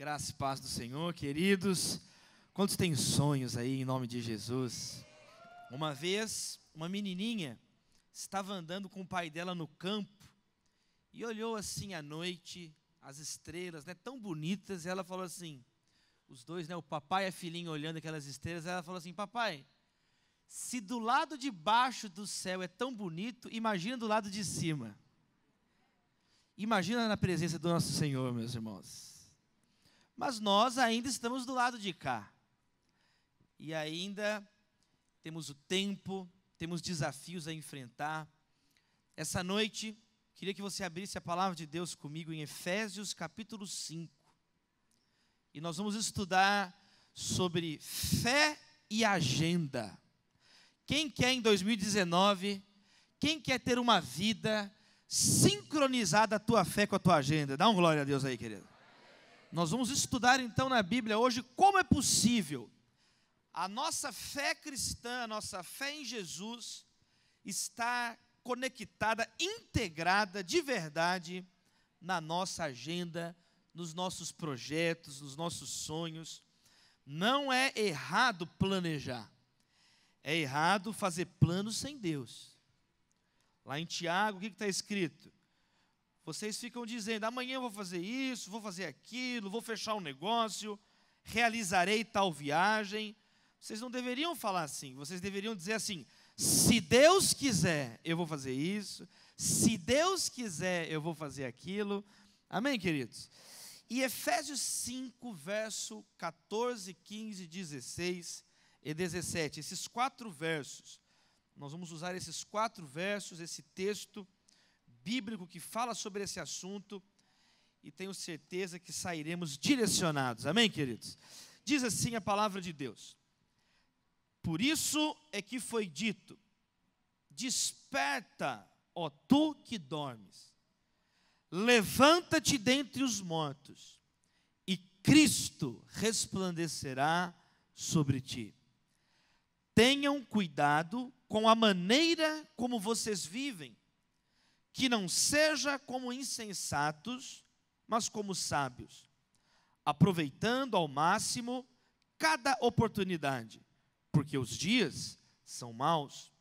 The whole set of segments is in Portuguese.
Graça e paz do Senhor, queridos. Quantos têm sonhos aí em nome de Jesus? Uma vez, uma menininha estava andando com o pai dela no campo e olhou assim à noite, as estrelas, tão bonitas, e ela falou assim, os dois, o papai e a filhinha olhando aquelas estrelas, ela falou assim, papai, se do lado de baixo do céu é tão bonito, imagina do lado de cima. Imagina na presença do nosso Senhor, meus irmãos. Mas nós ainda estamos do lado de cá. E ainda temos o tempo, temos desafios a enfrentar. Essa noite, queria que você abrisse a palavra de Deus comigo em Efésios capítulo 5. E nós vamos estudar sobre fé e agenda. Quem quer em 2019, quem quer ter uma vida sincronizada a tua fé com a tua agenda? Dá um glória a Deus aí, querido. Nós vamos estudar então na Bíblia hoje como é possível a nossa fé cristã, a nossa fé em Jesus estar conectada, integrada de verdade na nossa agenda, nos nossos projetos, nos nossos sonhos. Não é errado planejar, é errado fazer planos sem Deus. Lá em Tiago, o que está escrito? Vocês ficam dizendo, amanhã eu vou fazer isso, vou fazer aquilo, vou fechar um negócio, realizarei tal viagem. Vocês não deveriam falar assim, vocês deveriam dizer assim, se Deus quiser, eu vou fazer isso, se Deus quiser, eu vou fazer aquilo. Amém, queridos? E Efésios 5, verso 14, 15, 16 e 17, esses 4 versos, nós vamos usar esses 4 versos, esse texto bíblico que fala sobre esse assunto, e tenho certeza que sairemos direcionados. Amém, queridos? Diz assim a palavra de Deus: por isso é que foi dito, desperta, ó tu que dormes, levanta-te dentre os mortos, e Cristo resplandecerá sobre ti. Tenham cuidado com a maneira como vocês vivem, que não seja como insensatos, mas como sábios, aproveitando ao máximo cada oportunidade, porque os dias são maus.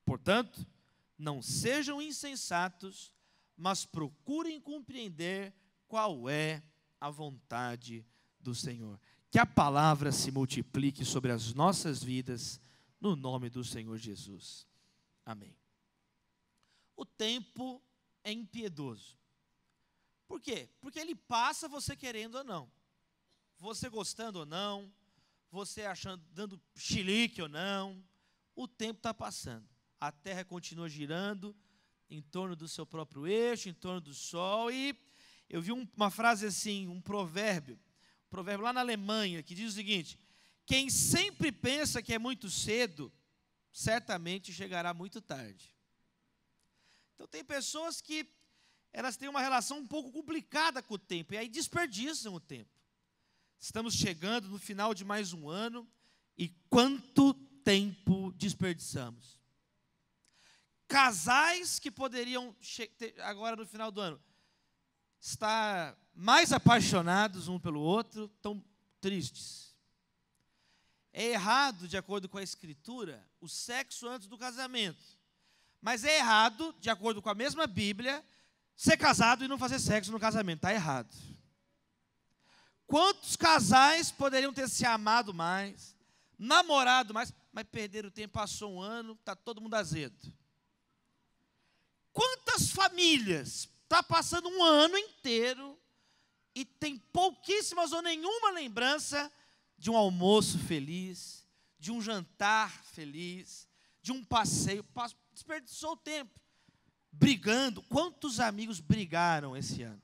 Portanto, não sejam insensatos, mas procurem compreender qual é a vontade do Senhor. Que a palavra se multiplique sobre as nossas vidas, no nome do Senhor Jesus. Amém. O tempo é impiedoso. Por quê? Porque ele passa você querendo ou não. Você gostando ou não, você achando, dando chilique ou não, o tempo está passando. A terra continua girando em torno do seu próprio eixo, em torno do sol. E eu vi uma frase assim, um provérbio lá na Alemanha, que diz o seguinte: quem sempre pensa que é muito cedo, certamente chegará muito tarde. Então tem pessoas que elas têm uma relação um pouco complicada com o tempo, e aí desperdiçam o tempo. Estamos chegando no final de mais um ano, e quanto tempo desperdiçamos. Casais que poderiam, agora no final do ano, estar mais apaixonados um pelo outro, estão tristes. É errado, de acordo com a Escritura, o sexo antes do casamento. Mas é errado, de acordo com a mesma Bíblia, ser casado e não fazer sexo no casamento. Está errado. Quantos casais poderiam ter se amado mais, namorado mais, mas perderam o tempo, passou um ano, está todo mundo azedo. Quantas famílias está passando um ano inteiro e tem pouquíssimas ou nenhuma lembrança de um almoço feliz, de um jantar feliz, de um passeio, desperdiçou o tempo brigando. Quantos amigos brigaram esse ano?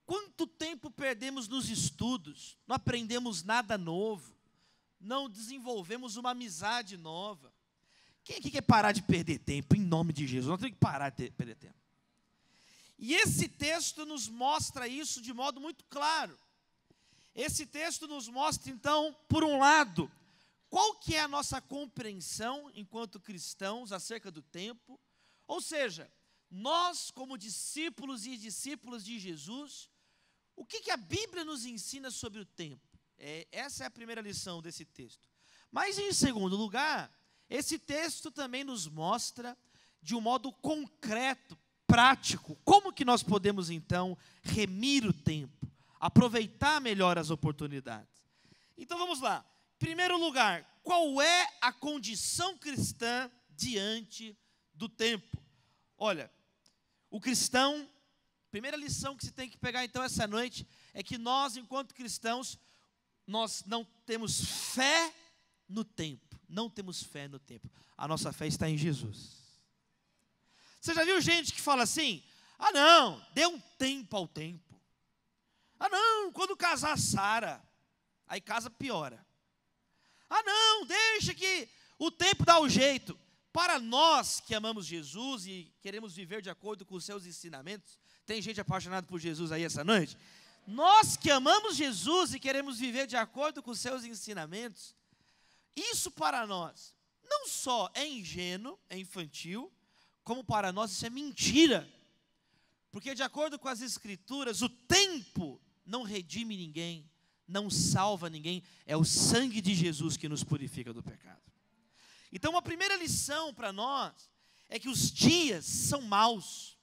Quanto tempo perdemos nos estudos, não aprendemos nada novo, não desenvolvemos uma amizade nova. Quem aqui quer parar de perder tempo, em nome de Jesus? Nós temos que parar de perder tempo. E esse texto nos mostra isso de modo muito claro. Esse texto nos mostra, então, por um lado, qual que é a nossa compreensão, enquanto cristãos, acerca do tempo? Ou seja, nós, como discípulos e discípulas de Jesus, O que a Bíblia nos ensina sobre o tempo? Essa é a primeira lição desse texto. Mas, em segundo lugar, esse texto também nos mostra, de um modo concreto, prático, como que nós podemos, então, remir o tempo, aproveitar melhor as oportunidades. Então, vamos lá. Em primeiro lugar, qual é a condição cristã diante do tempo? Olha, o cristão, primeira lição que se tem que pegar, então, essa noite, é que nós, enquanto cristãos, nós não temos fé no tempo. Não temos fé no tempo. A nossa fé está em Jesus. Você já viu gente que fala assim: ah não, dê um tempo ao tempo. Ah não, quando casar Sara, aí casa piora. Ah não, deixa que o tempo dá o jeito. Para nós que amamos Jesus e queremos viver de acordo com os seus ensinamentos, tem gente apaixonada por Jesus aí essa noite? Nós que amamos Jesus e queremos viver de acordo com os seus ensinamentos, isso para nós não só é ingênuo, é infantil, como para nós isso é mentira. Porque de acordo com as Escrituras, o tempo não redime ninguém, não salva ninguém, é o sangue de Jesus que nos purifica do pecado. Então, uma primeira lição para nós é que os dias são maus.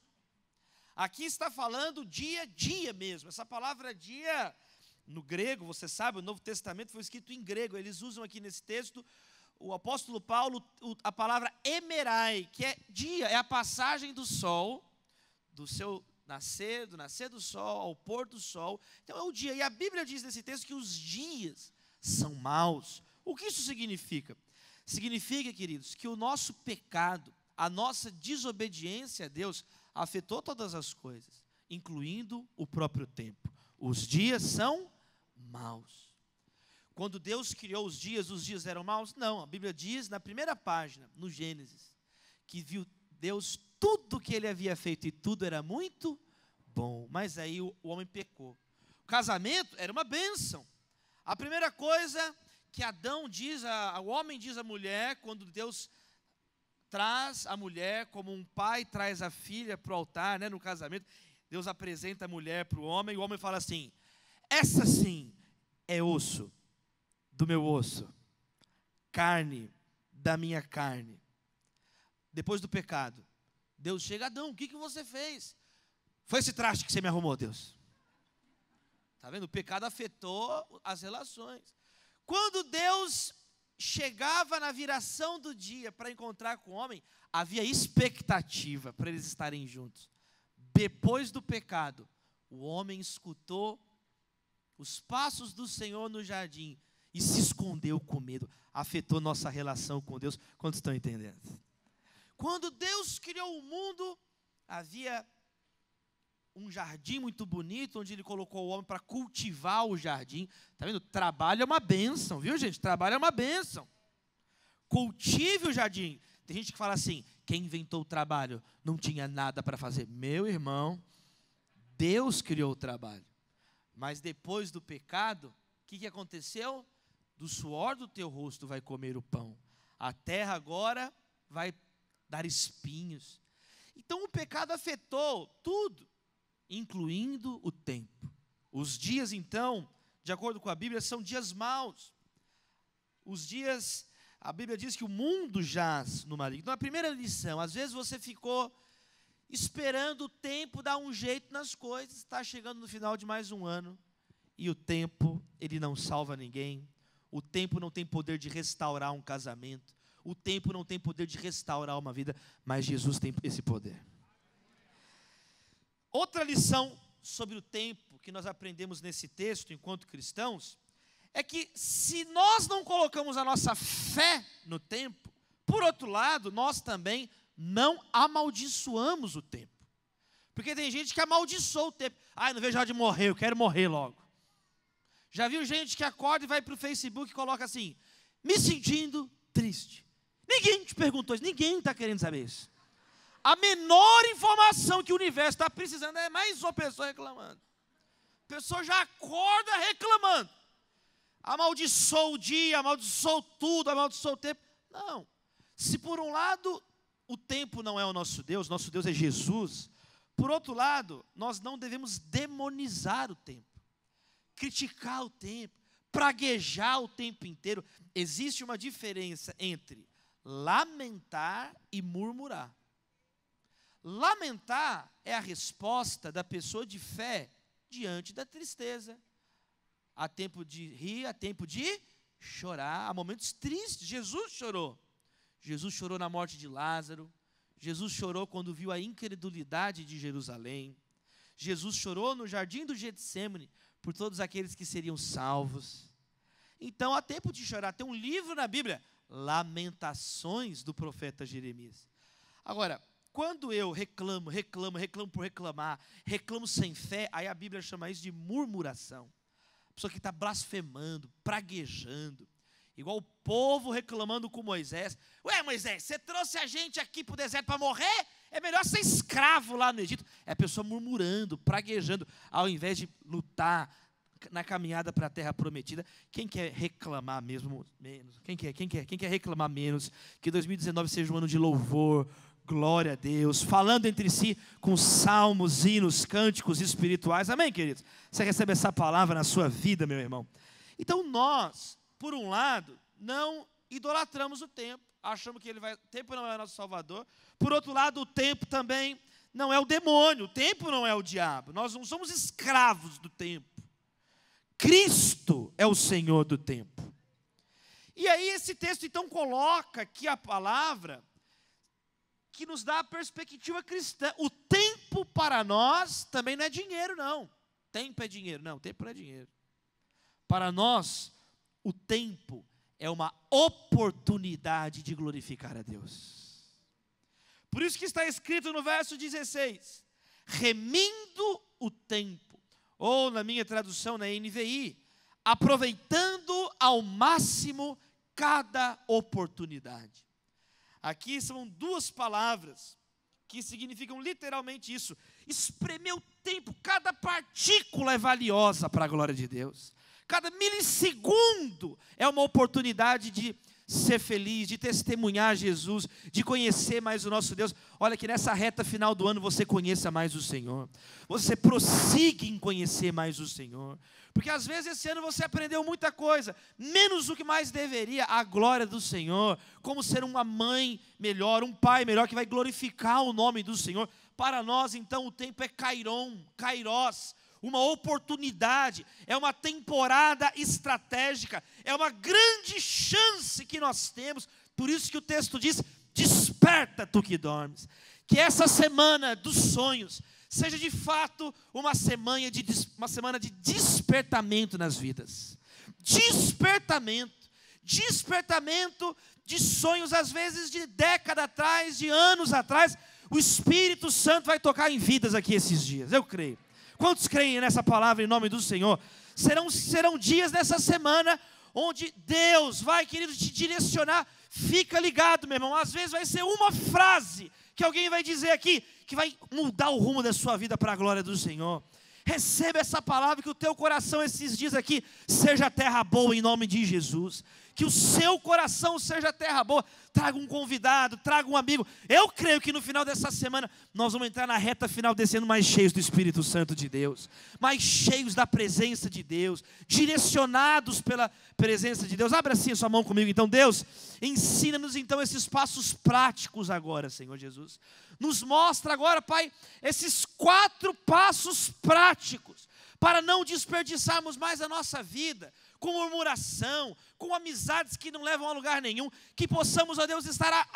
Aqui está falando dia a dia mesmo. Essa palavra dia, no grego, você sabe, o Novo Testamento foi escrito em grego. Eles usam aqui nesse texto, o apóstolo Paulo, a palavra emerai, que é dia, é a passagem do sol, do seu nascer, do nascer do sol ao pôr do sol. Então é o dia. E a Bíblia diz nesse texto que os dias são maus. O que isso significa? Significa, queridos, que o nosso pecado, a nossa desobediência a Deus, afetou todas as coisas, incluindo o próprio tempo. Os dias são maus. Quando Deus criou os dias eram maus? Não, a Bíblia diz na primeira página, no Gênesis, que viu Deus tudo que ele havia feito e tudo era muito bom. Mas aí o homem pecou. O casamento era uma bênção. A primeira coisa que Adão diz, o homem diz à mulher, quando Deus traz a mulher, como um pai traz a filha para o altar, no casamento, Deus apresenta a mulher para o homem, e o homem fala assim: essa sim é osso do meu osso, carne da minha carne. Depois do pecado, Deus chega: Adão, o que você fez? Foi esse traste que você me arrumou, Deus. Está vendo? O pecado afetou as relações. Quando Deus chegava na viração do dia para encontrar com o homem, havia expectativa para eles estarem juntos. Depois do pecado, o homem escutou os passos do Senhor no jardim e se escondeu com medo. Afetou nossa relação com Deus. Quantos estão entendendo? Quando Deus criou o mundo, havia um jardim muito bonito, onde ele colocou o homem para cultivar o jardim. Está vendo? Trabalho é uma bênção, viu, gente? Trabalho é uma bênção. Cultive o jardim. Tem gente que fala assim: quem inventou o trabalho não tinha nada para fazer. Meu irmão, Deus criou o trabalho. Mas depois do pecado, o que aconteceu? Do suor do teu rosto vai comer o pão. A terra agora vai dar espinhos. Então o pecado afetou tudo, incluindo o tempo. Os dias, então, de acordo com a Bíblia, são dias maus. Os dias, a Bíblia diz que o mundo jaz no maligno. Então, a primeira lição: às vezes você ficou esperando o tempo dar um jeito nas coisas, está chegando no final de mais um ano, e o tempo, ele não salva ninguém. O tempo não tem poder de restaurar um casamento. O tempo não tem poder de restaurar uma vida, mas Jesus tem esse poder. Outra lição sobre o tempo que nós aprendemos nesse texto, enquanto cristãos, é que se nós não colocamos a nossa fé no tempo, por outro lado, nós também não amaldiçoamos o tempo. Porque tem gente que amaldiçoa o tempo. Ai, não vejo a hora de morrer, eu quero morrer logo. Já viu gente que acorda e vai para o Facebook e coloca assim: me sentindo triste. Ninguém te perguntou isso, ninguém está querendo saber isso. A menor informação que o universo está precisando é mais uma pessoa reclamando. A pessoa já acorda reclamando. Amaldiçoa o dia, amaldiçoa tudo, amaldiçoa o tempo. Não. Se por um lado o tempo não é o nosso Deus é Jesus. Por outro lado, nós não devemos demonizar o tempo, criticar o tempo, praguejar o tempo inteiro. Existe uma diferença entre lamentar e murmurar. Lamentar é a resposta da pessoa de fé diante da tristeza. Há tempo de rir, há tempo de chorar, há momentos tristes. Jesus chorou. Jesus chorou na morte de Lázaro. Jesus chorou quando viu a incredulidade de Jerusalém. Jesus chorou no jardim do Getsêmani por todos aqueles que seriam salvos. Então há tempo de chorar. Tem um livro na Bíblia, Lamentações, do profeta Jeremias. Agora, quando eu reclamo por reclamar, reclamo sem fé, aí a Bíblia chama isso de murmuração. A pessoa que está blasfemando, praguejando, igual o povo reclamando com Moisés. Ué, Moisés, você trouxe a gente aqui para o deserto para morrer? É melhor ser escravo lá no Egito. É a pessoa murmurando, praguejando, ao invés de lutar na caminhada para a terra prometida. Quem quer reclamar mesmo menos? Quem quer reclamar menos? Que 2019 seja um ano de louvor, glória a Deus, falando entre si com salmos, hinos, cânticos espirituais. Amém, queridos? Você recebe essa palavra na sua vida, meu irmão? Então nós, por um lado, não idolatramos o tempo, achamos que o tempo não é nosso salvador. Por outro lado, o tempo também não é o demônio, o tempo não é o diabo. Nós não somos escravos do tempo. Cristo é o Senhor do tempo. E aí esse texto então coloca aqui a palavra que nos dá a perspectiva cristã. O tempo para nós também não é dinheiro, não. Tempo é dinheiro. Não, tempo não é dinheiro. Para nós, o tempo é uma oportunidade de glorificar a Deus. Por isso que está escrito no verso 16, remindo o tempo, ou na minha tradução, na NVI, aproveitando ao máximo cada oportunidade. Aqui são duas palavras que significam literalmente isso. Espremer o tempo, cada partícula é valiosa para a glória de Deus. Cada milissegundo é uma oportunidade de ser feliz, de testemunhar Jesus, de conhecer mais o nosso Deus. Olha que nessa reta final do ano você conheça mais o Senhor. Você prossiga em conhecer mais o Senhor. Porque às vezes esse ano você aprendeu muita coisa, menos do que mais deveria, a glória do Senhor. Como ser uma mãe melhor, um pai melhor, que vai glorificar o nome do Senhor. Para nós então o tempo é kairos, uma oportunidade, é uma temporada estratégica, é uma grande chance que nós temos. Por isso que o texto diz, desperta tu que dormes. Que essa semana dos sonhos seja de fato uma semana de despertamento nas vidas. Despertamento de sonhos, às vezes de década atrás, de anos atrás. O Espírito Santo vai tocar em vidas aqui esses dias, eu creio. Quantos creem nessa palavra em nome do Senhor? Serão dias nessa semana onde Deus vai, querido, te direcionar. Fica ligado, meu irmão. Às vezes vai ser uma frase que alguém vai dizer aqui, que vai mudar o rumo da sua vida para a glória do Senhor. Receba essa palavra, que o teu coração esses dias aqui seja terra boa em nome de Jesus. Que o seu coração seja terra boa. Traga um convidado, traga um amigo. Eu creio que no final dessa semana nós vamos entrar na reta final desse ano mais cheios do Espírito Santo de Deus, mais cheios da presença de Deus, direcionados pela presença de Deus. Abra assim a sua mão comigo então. Deus, ensina-nos então esses passos práticos agora, Senhor Jesus. Nos mostra agora, Pai, esses 4 passos práticos para não desperdiçarmos mais a nossa vida com murmuração, com amizades que não levam a lugar nenhum. Que possamos, ó Deus, estar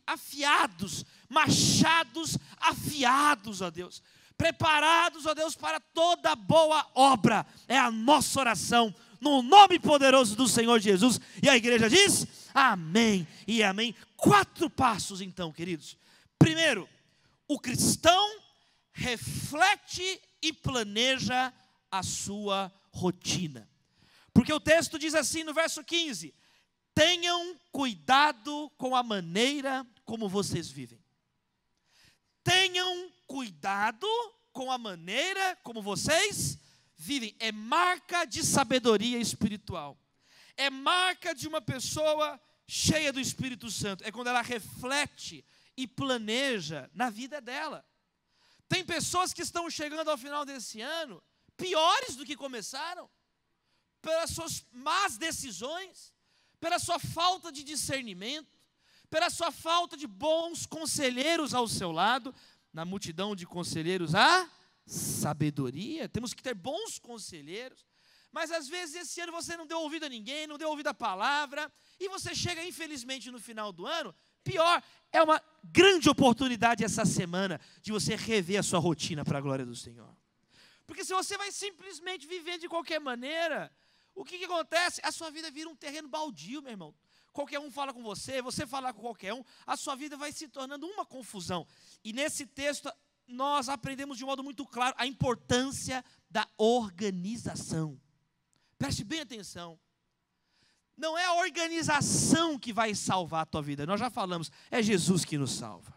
afiados, machados afiados, ó Deus, preparados, ó Deus, para toda boa obra. É a nossa oração, no nome poderoso do Senhor Jesus. E a igreja diz, amém e amém. 4 passos então, queridos. Primeiro, o cristão reflete e planeja a sua rotina. Porque o texto diz assim no verso 15, tenham cuidado com a maneira como vocês vivem. Tenham cuidado com a maneira como vocês vivem. É marca de sabedoria espiritual. É marca de uma pessoa cheia do Espírito Santo. É quando ela reflete e planeja na vida dela. Tem pessoas que estão chegando ao final desse ano piores do que começaram, pelas suas más decisões, pela sua falta de discernimento, pela sua falta de bons conselheiros ao seu lado. Na multidão de conselheiros há sabedoria. Temos que ter bons conselheiros. Mas às vezes esse ano você não deu ouvido a ninguém, não deu ouvido à palavra, e você chega infelizmente no final do ano. Pior, é uma grande oportunidade essa semana de você rever a sua rotina para a glória do Senhor. Porque se você vai simplesmente vivendo de qualquer maneira, o que acontece? A sua vida vira um terreno baldio, meu irmão. Qualquer um fala com você, você fala com qualquer um, a sua vida vai se tornando uma confusão. E nesse texto nós aprendemos de um modo muito claro a importância da organização. Preste bem atenção. Não é a organização que vai salvar a tua vida, nós já falamos, é Jesus que nos salva.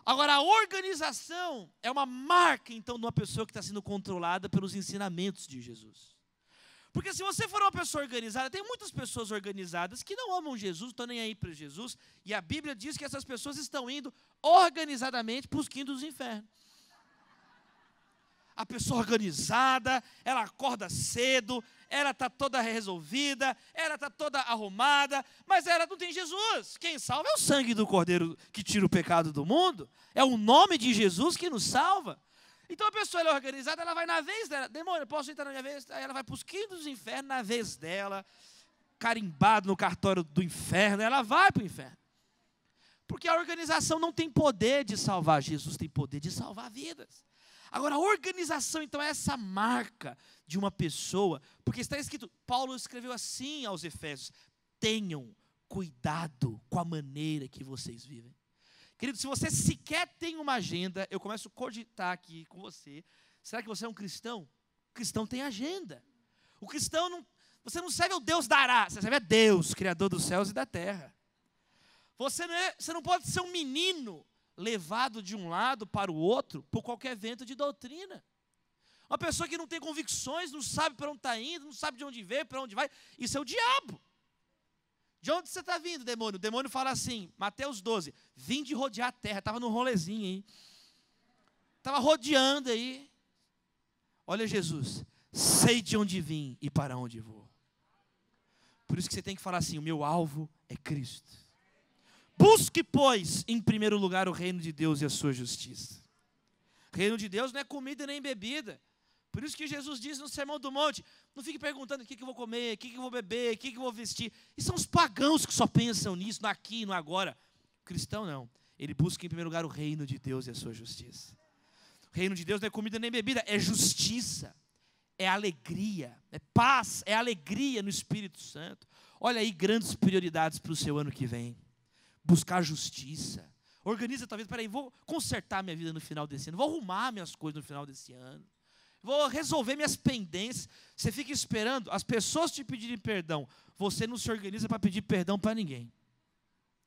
Agora, a organização é uma marca, então, de uma pessoa que está sendo controlada pelos ensinamentos de Jesus. Porque se você for uma pessoa organizada, tem muitas pessoas organizadas que não amam Jesus, estão nem aí para Jesus, e a Bíblia diz que essas pessoas estão indo organizadamente para os quintos dos infernos. A pessoa organizada, ela acorda cedo, ela está toda resolvida, ela está toda arrumada, mas ela não tem Jesus. Quem salva é o sangue do Cordeiro que tira o pecado do mundo, é o nome de Jesus que nos salva. Então a pessoa ela é organizada, ela vai na vez dela. Demônio, posso entrar na minha vez? Aí ela vai para os quintos dos infernos na vez dela, carimbado no cartório do inferno, ela vai para o inferno. Porque a organização não tem poder de salvar, Jesus tem poder de salvar vidas. Agora, a organização, então, é essa marca de uma pessoa, porque está escrito, Paulo escreveu assim aos Efésios: tenham cuidado com a maneira que vocês vivem. Querido, se você sequer tem uma agenda, eu começo a cogitar aqui com você, será que você é um cristão? O cristão tem agenda. O cristão, não, você não serve ao Deus dará, você serve a Deus, Criador dos céus e da terra. Você não pode ser um menino levado de um lado para o outro por qualquer vento de doutrina. Uma pessoa que não tem convicções, não sabe para onde está indo, não sabe de onde veio, para onde vai, isso é o diabo. De onde você está vindo, demônio? O demônio fala assim, Mateus 12, vim de rodear a terra, estava num rolezinho aí, estava rodeando aí. Olha Jesus, sei de onde vim e para onde vou. Por isso que você tem que falar assim, o meu alvo é Cristo. Busque, pois, em primeiro lugar o reino de Deus e a sua justiça. O reino de Deus não é comida nem bebida. Por isso que Jesus diz no Sermão do Monte, não fique perguntando o que eu vou comer, o que eu vou beber, o que eu vou vestir. E são os pagãos que só pensam nisso, no aqui e no agora. O cristão não. Ele busca em primeiro lugar o reino de Deus e a sua justiça. O reino de Deus não é comida nem bebida, é justiça, é alegria, é paz, é alegria no Espírito Santo. Olha aí grandes prioridades para o seu ano que vem. Buscar justiça. Organiza talvez, peraí, vou consertar minha vida no final desse ano, vou arrumar minhas coisas no final desse ano, vou resolver minhas pendências. Você fica esperando as pessoas te pedirem perdão, você não se organiza para pedir perdão para ninguém.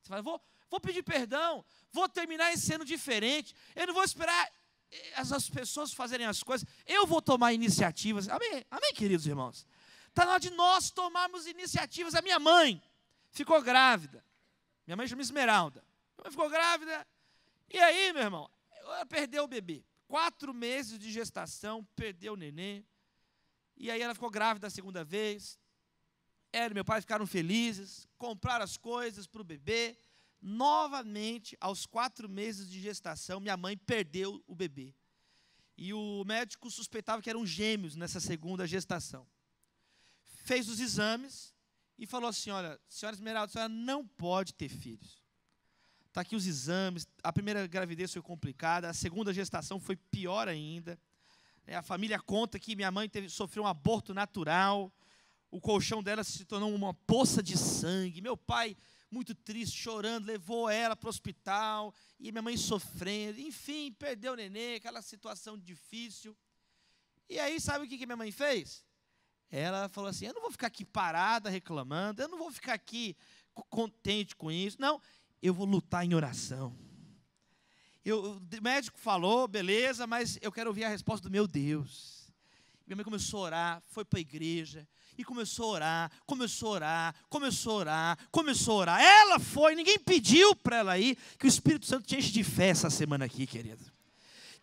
Você fala, vou pedir perdão, vou terminar esse ano diferente, eu não vou esperar as pessoas fazerem as coisas, eu vou tomar iniciativas. Amém, amém, queridos irmãos? Está na hora de nós tomarmos iniciativas. A minha mãe ficou grávida. Minha mãe chama Esmeralda. Minha mãe ficou grávida. E aí, meu irmão, ela perdeu o bebê. 4 meses de gestação, perdeu o neném. E aí ela ficou grávida a segunda vez. Ela e meu pai ficaram felizes, compraram as coisas para o bebê. Novamente, aos 4 meses de gestação, minha mãe perdeu o bebê. E o médico suspeitava que eram gêmeos nessa segunda gestação. Fez os exames e falou assim, olha, senhora Esmeralda, a senhora não pode ter filhos. Está aqui os exames, a primeira gravidez foi complicada, a segunda gestação foi pior ainda. A família conta que minha mãe sofreu um aborto natural, o colchão dela se tornou uma poça de sangue. Meu pai, muito triste, chorando, levou ela para o hospital, e minha mãe sofrendo, enfim, perdeu o neném, aquela situação difícil. E aí, sabe o que minha mãe fez? Ela falou assim, eu não vou ficar aqui parada reclamando, eu não vou ficar aqui contente com isso, não, eu vou lutar em oração. O médico falou, beleza, mas eu quero ouvir a resposta do meu Deus. Minha mãe começou a orar, foi para a igreja, e começou a orar, começou a orar, começou a orar, começou a orar. Ela foi, ninguém pediu para ela ir, que o Espírito Santo te enche de fé essa semana aqui, querido.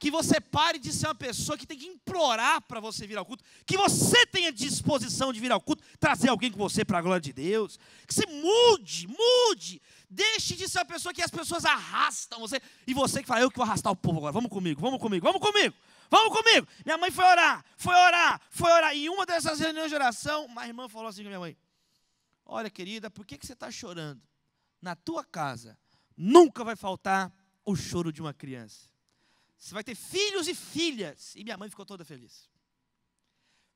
que você pare de ser uma pessoa que tem que implorar para você vir ao culto, que você tenha disposição de vir ao culto, trazer alguém com você para a glória de Deus, que você mude, deixe de ser uma pessoa que as pessoas arrastam você, e você que fala, eu que vou arrastar o povo agora, vamos comigo. Minha mãe foi orar, e em uma dessas reuniões de oração, uma irmã falou assim com minha mãe, olha querida, por que você está chorando? Na tua casa, nunca vai faltar o choro de uma criança. Você vai ter filhos e filhas. E minha mãe ficou toda feliz.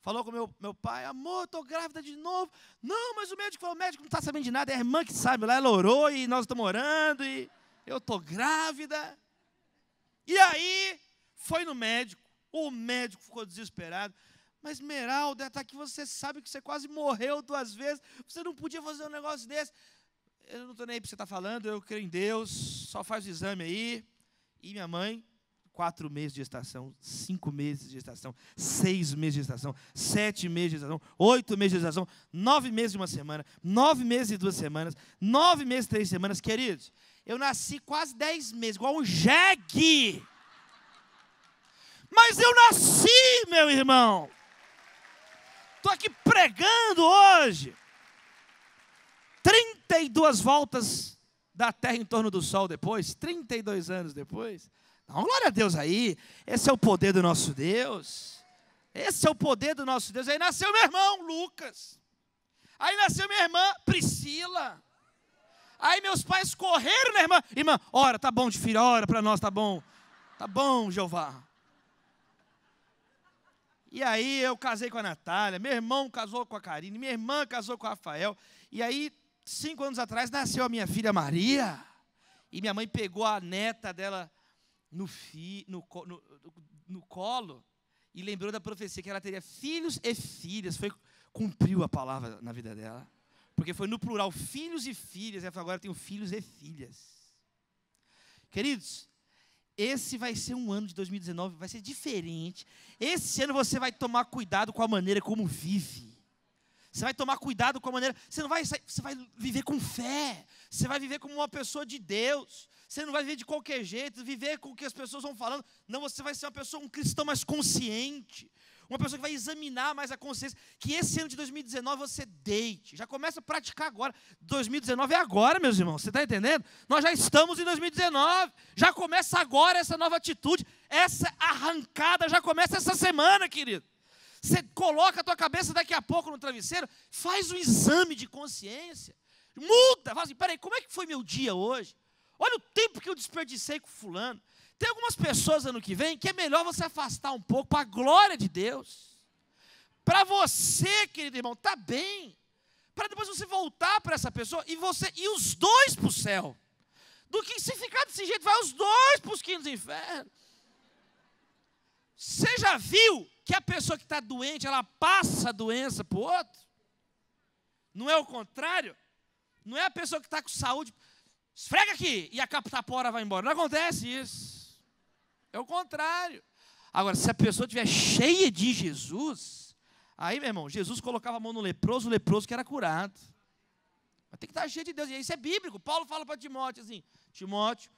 Falou com meu pai, amor, estou grávida de novo. Não, mas o médico falou, o médico não está sabendo de nada, é a irmã que sabe, lá ela orou e nós estamos orando e eu estou grávida. E aí, foi no médico, o médico ficou desesperado. Mas Meralda, está aqui, você sabe que você quase morreu 2 vezes, você não podia fazer um negócio desse. Eu não estou nem aí para você estar falando, eu creio em Deus, só faz o exame aí. E minha mãe, 4 meses de gestação, 5 meses de gestação, 6 meses de gestação, 7 meses de gestação, 8 meses de gestação, 9 meses de 1 semana, 9 meses e 2 semanas, 9 meses e 3 semanas. Queridos, eu nasci quase 10 meses, igual um jegue. Mas eu nasci, meu irmão. Estou aqui pregando hoje. 32 voltas da Terra em torno do Sol depois, 32 anos depois. Não, glória a Deus aí. Esse é o poder do nosso Deus. Esse é o poder do nosso Deus. Aí nasceu meu irmão, Lucas. Aí nasceu minha irmã, Priscila. Aí meus pais correram na irmã. Irmã, ora, tá bom de filha, ora para nós, tá bom. Tá bom, Jeová. E aí eu casei com a Natália, meu irmão casou com a Karine, minha irmã casou com o Rafael. E aí, 5 anos atrás, nasceu a minha filha Maria. E minha mãe pegou a neta dela no colo e lembrou da profecia que ela teria filhos e filhas. Cumpriu a palavra na vida dela. Porque foi no plural, filhos e filhas. Ela falou, agora eu tenho filhos e filhas. Queridos, esse vai ser um ano de 2019, vai ser diferente. Esse ano você vai tomar cuidado com a maneira como vive. Você vai tomar cuidado com a maneira... Você vai viver com fé. Você vai viver como uma pessoa de Deus. Você não vai viver de qualquer jeito, viver com o que as pessoas vão falando. Não, você vai ser um cristão mais consciente. Uma pessoa que vai examinar mais a consciência. Que esse ano de 2019 você deite. Já começa a praticar agora. 2019 é agora, meus irmãos. Você está entendendo? Nós já estamos em 2019. Já começa agora essa nova atitude. Essa arrancada já começa essa semana, querido. Você coloca a tua cabeça daqui a pouco no travesseiro, faz um exame de consciência. Muda. Fala assim, peraí, como é que foi meu dia hoje? Olha o tempo que eu desperdicei com fulano. Tem algumas pessoas ano que vem que é melhor você afastar um pouco para a glória de Deus. Para você, querido irmão, tá bem. Para depois você voltar para essa pessoa e os dois para o céu. Do que se ficar desse jeito, vai os dois para os quintos do inferno. Você já viu que a pessoa que está doente, ela passa a doença para o outro? Não é o contrário? Não é a pessoa que está com saúde, esfrega aqui e a catapora vai embora. Não acontece isso. É o contrário. Agora, se a pessoa estiver cheia de Jesus, aí, meu irmão, Jesus colocava a mão no leproso, o leproso que era curado. Mas tem que estar cheio de Deus. E isso é bíblico. Paulo fala para Timóteo assim, Timóteo,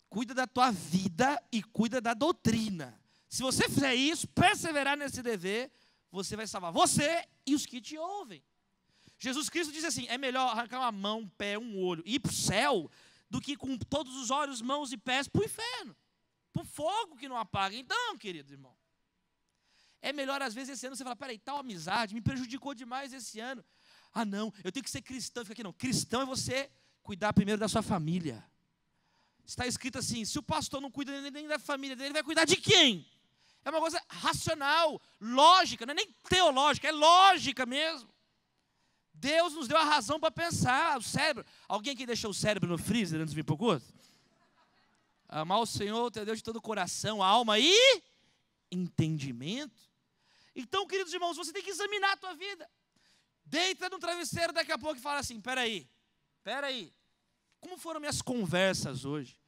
cuida da tua vida e cuida da doutrina. Se você fizer isso, perseverar nesse dever, você vai salvar você e os que te ouvem. Jesus Cristo diz assim, é melhor arrancar uma mão, um pé, um olho e ir para o céu, do que com todos os olhos, mãos e pés para o inferno, para o fogo que não apaga. Então, querido irmão, é melhor às vezes esse ano você falar, peraí, tal amizade me prejudicou demais esse ano. Ah não, eu tenho que ser cristão. Fica aqui não, cristão é você cuidar primeiro da sua família. Está escrito assim, se o pastor não cuida nem da família dele, ele vai cuidar de quem? É uma coisa racional, lógica, não é nem teológica, é lógica mesmo. Deus nos deu a razão para pensar, o cérebro. Alguém aqui deixou o cérebro no freezer antes de vir para o curso? Amar o Senhor, teu Deus, de todo o coração, alma e entendimento. Então, queridos irmãos, você tem que examinar a tua vida. Deita no travesseiro daqui a pouco e fala assim, peraí, como foram minhas conversas hoje?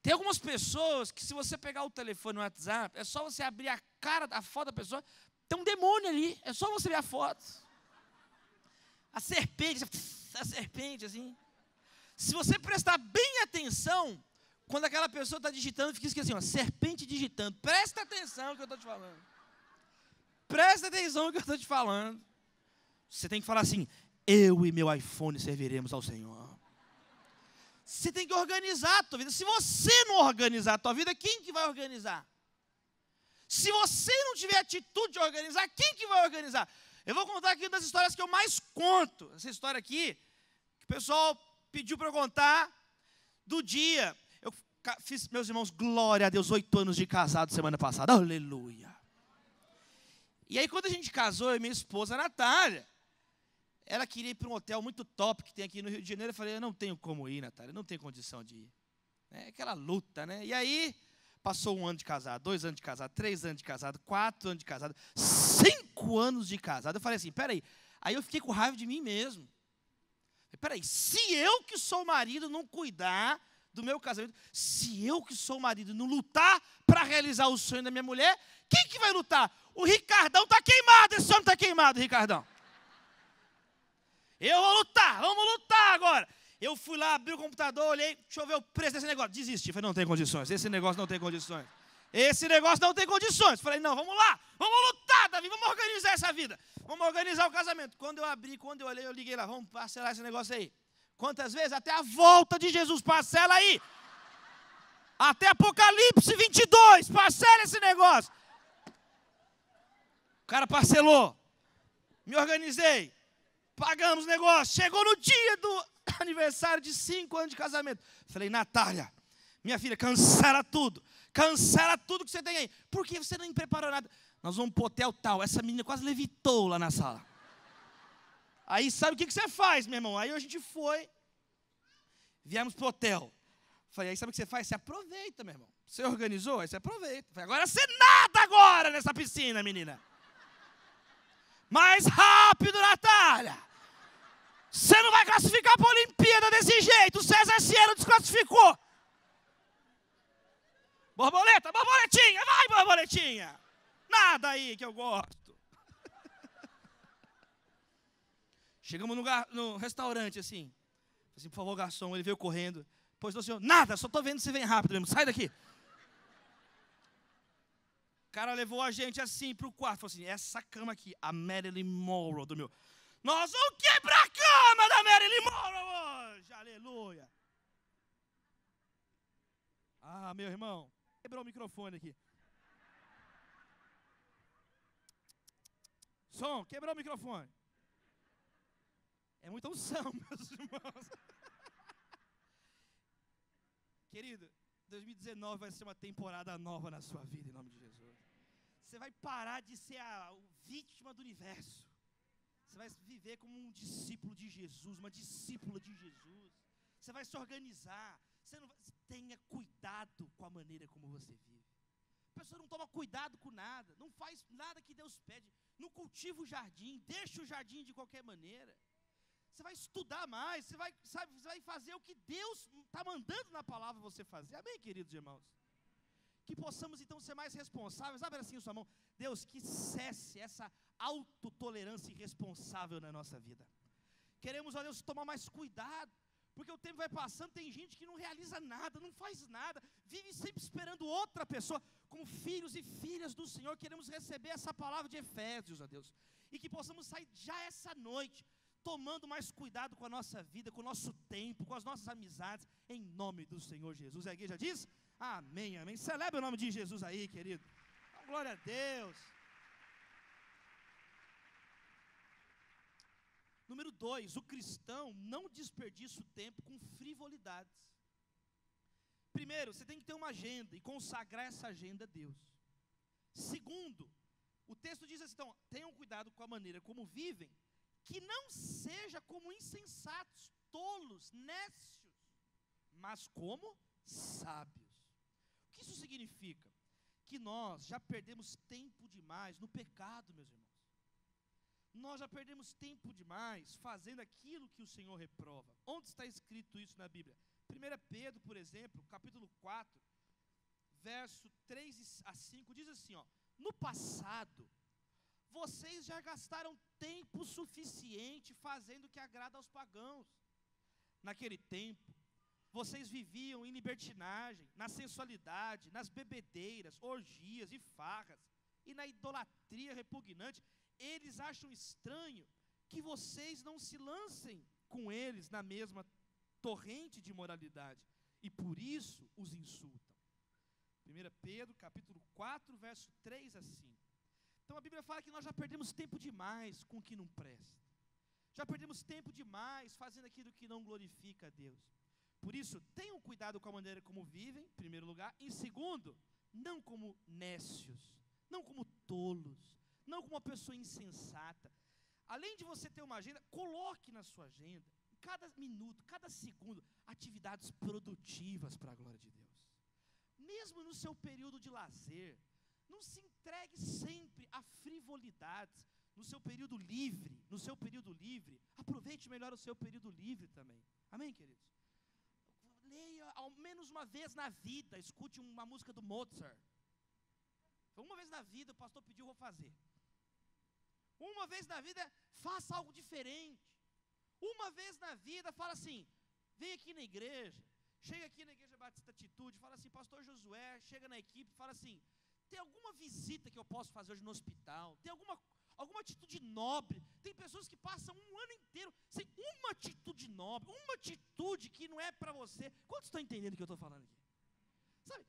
Tem algumas pessoas que se você pegar o telefone no WhatsApp, é só você abrir a foto da pessoa, tem um demônio ali, é só você ver a foto. A serpente assim. Se você prestar bem atenção, quando aquela pessoa está digitando, fica assim, ó, serpente digitando. Presta atenção no que eu estou te falando. Presta atenção no que eu estou te falando. Você tem que falar assim, eu e meu iPhone serviremos ao Senhor. Você tem que organizar a tua vida. Se você não organizar a tua vida, quem que vai organizar? Se você não tiver atitude de organizar, quem que vai organizar? Eu vou contar aqui uma das histórias que eu mais conto. Essa história aqui, que o pessoal pediu para eu contar, do dia. Eu fiz, meus irmãos, glória a Deus, 8 anos de casado semana passada. Aleluia. E aí, quando a gente casou, eu e minha esposa, a Natália, ela queria ir para um hotel muito top que tem aqui no Rio de Janeiro. Eu falei, eu não tenho como ir, Natália, não tenho condição de ir. É aquela luta, né? E aí, passou 1 ano de casado, 2 anos de casado, 3 anos de casado, 4 anos de casado, 5 anos de casado. Eu falei assim, peraí. Aí eu fiquei com raiva de mim mesmo. Peraí, se eu que sou marido não cuidar do meu casamento, se eu que sou marido não lutar para realizar o sonho da minha mulher, quem que vai lutar? O Ricardão está queimado, esse homem está queimado, Ricardão. Eu vou lutar, vamos lutar agora. Eu fui lá, abri o computador, olhei, deixa eu ver o preço desse negócio. Desisti, falei, não tem condições, esse negócio não tem condições. Esse negócio não tem condições. Falei, não, vamos lá, vamos lutar, Davi, vamos organizar essa vida. Vamos organizar o casamento. Quando eu abri, quando eu olhei, eu liguei lá, vamos parcelar esse negócio aí. Quantas vezes? Até a volta de Jesus, parcela aí. Até Apocalipse 22, parcela esse negócio. O cara parcelou, me organizei. Pagamos o negócio. Chegou no dia do aniversário de 5 anos de casamento. Falei, Natália, minha filha, cancela tudo. Cancela tudo que você tem aí. Por que você não preparou nada? Nós vamos pro hotel tal. Essa menina quase levitou lá na sala. Aí sabe o que você faz, meu irmão? Aí a gente foi. Viemos pro hotel. Falei, aí sabe o que você faz? Você aproveita, meu irmão. Você organizou? Aí você aproveita. Falei, agora você nada agora nessa piscina, menina. Mais rápido, Natália. Você não vai classificar para a Olimpíada desse jeito. O César Cielo desclassificou. Borboleta, borboletinha, vai, borboletinha. Nada aí que eu gosto. Chegamos no restaurante, assim. Por favor, garçom, ele veio correndo. Pois não, senhor, nada, só estou vendo se vem rápido mesmo. Sai daqui. O cara levou a gente assim para o quarto. Falou assim, essa cama aqui, a Marilyn Monroe do meu... Nós vamos quebrar a cama da Marilyn Monroe hoje. Aleluia. Ah, meu irmão. Quebrou o microfone aqui. Som, quebrou o microfone. É muita unção, meus irmãos. Querido, 2019 vai ser uma temporada nova na sua vida, em nome de Jesus. Você vai parar de ser a vítima do universo. Você vai viver como um discípulo de Jesus, uma discípula de Jesus. Você vai se organizar. Tenha cuidado com a maneira como você vive. A pessoa não toma cuidado com nada, não faz nada que Deus pede, não cultiva o jardim, deixa o jardim de qualquer maneira. Você vai estudar mais, você vai fazer o que Deus está mandando na palavra você fazer. Amém, queridos irmãos? Que possamos então ser mais responsáveis. Abre assim a sua mão. Deus, que cesse essa autotolerância irresponsável na nossa vida. Queremos, ó Deus, tomar mais cuidado, porque o tempo vai passando, tem gente que não realiza nada, não faz nada, vive sempre esperando outra pessoa. Como filhos e filhas do Senhor, queremos receber essa palavra de Efésios, ó Deus, e que possamos sair já essa noite, tomando mais cuidado com a nossa vida, com o nosso tempo, com as nossas amizades, em nome do Senhor Jesus. A igreja diz, amém, amém. Celebre o nome de Jesus aí, querido. Glória a Deus. Número 2, o cristão não desperdiça o tempo com frivolidades. Primeiro, você tem que ter uma agenda e consagrar essa agenda a Deus. Segundo, o texto diz assim, então, tenham cuidado com a maneira como vivem, que não seja como insensatos, tolos, nécios, mas como sábios. O que isso significa? Que nós já perdemos tempo demais no pecado, meus irmãos. Nós já perdemos tempo demais fazendo aquilo que o Senhor reprova. Onde está escrito isso na Bíblia? 1 Pedro, por exemplo, capítulo 4, verso 3 a 5, diz assim, ó, no passado, vocês já gastaram tempo suficiente fazendo o que agrada aos pagãos. Naquele tempo, vocês viviam em libertinagem, na sensualidade, nas bebedeiras, orgias e farras, e na idolatria repugnante. Eles acham estranho que vocês não se lancem com eles na mesma torrente de moralidade, e por isso os insultam. 1 Pedro, capítulo 4, verso 3 a 5. Então a Bíblia fala que nós já perdemos tempo demais com o que não presta. Já perdemos tempo demais fazendo aquilo que não glorifica a Deus. Por isso, tenham cuidado com a maneira como vivem, em primeiro lugar. Em segundo, não como nécios, não como tolos, não como uma pessoa insensata. Além de você ter uma agenda, coloque na sua agenda, cada minuto, cada segundo, atividades produtivas para a glória de Deus. Mesmo no seu período de lazer, não se entregue sempre a frivolidades. No seu período livre, aproveite melhor o seu período livre também. Amém, queridos? Leia ao menos uma vez na vida, escute uma música do Mozart. Uma vez na vida, o pastor pediu, eu vou fazer. Uma vez na vida, faça algo diferente. Uma vez na vida, fala assim, vem aqui na igreja, chega aqui na Igreja Batista Atitude, fala assim, pastor Josué, chega na equipe, fala assim, tem alguma visita que eu posso fazer hoje no hospital? Tem alguma atitude nobre? Tem pessoas que passam um ano inteiro sem uma atitude nobre, uma atitude que não é para você. Quantos estão entendendo o que eu estou falando aqui? Sabe,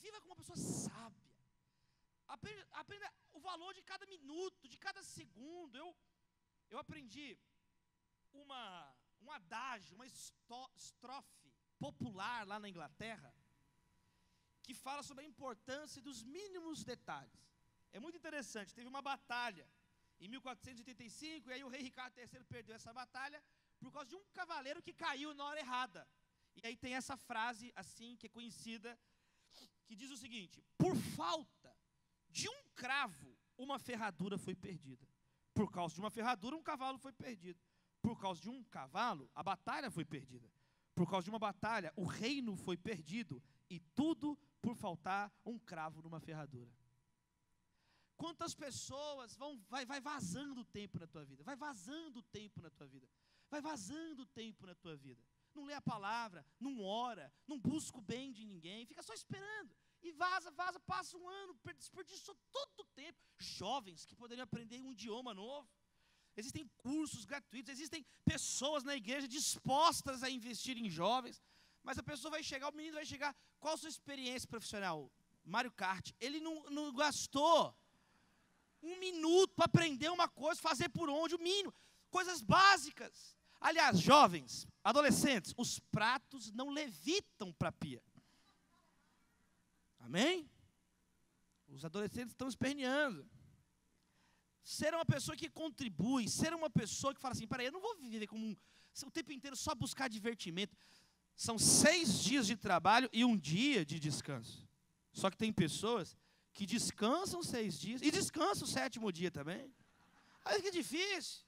viva como uma pessoa sábia. Aprenda o valor de cada minuto, de cada segundo. Eu aprendi um adágio, uma estrofe popular lá na Inglaterra, que fala sobre a importância dos mínimos detalhes. É muito interessante, teve uma batalha em 1485, e aí o rei Ricardo III perdeu essa batalha por causa de um cavaleiro que caiu na hora errada. E aí tem essa frase, assim, que é conhecida, que diz o seguinte: por falta de um cravo, uma ferradura foi perdida. Por causa de uma ferradura, um cavalo foi perdido. Por causa de um cavalo, a batalha foi perdida. Por causa de uma batalha, o reino foi perdido. E tudo por faltar um cravo numa ferradura. Quantas pessoas vai vazando o tempo na tua vida, vai vazando o tempo na tua vida, vai vazando o tempo na tua vida. Não lê a palavra, não ora, não busca o bem de ninguém, fica só esperando. E vaza, passa um ano, desperdiçou todo o tempo. Jovens que poderiam aprender um idioma novo. Existem cursos gratuitos, existem pessoas na igreja dispostas a investir em jovens. Mas a pessoa vai chegar, o menino vai chegar, qual a sua experiência profissional? Mario Kart. Ele não gastou um minuto para aprender uma coisa, fazer por onde, o mínimo, coisas básicas. Aliás, jovens, adolescentes, os pratos não levitam para a pia. Amém? Os adolescentes estão esperneando. Ser uma pessoa que contribui, ser uma pessoa que fala assim, peraí, eu não vou viver como o tempo inteiro só buscar divertimento. São 6 dias de trabalho e 1 dia de descanso. Só que tem pessoas que descansam 6 dias e descansam o 7º dia também. Aí fica difícil.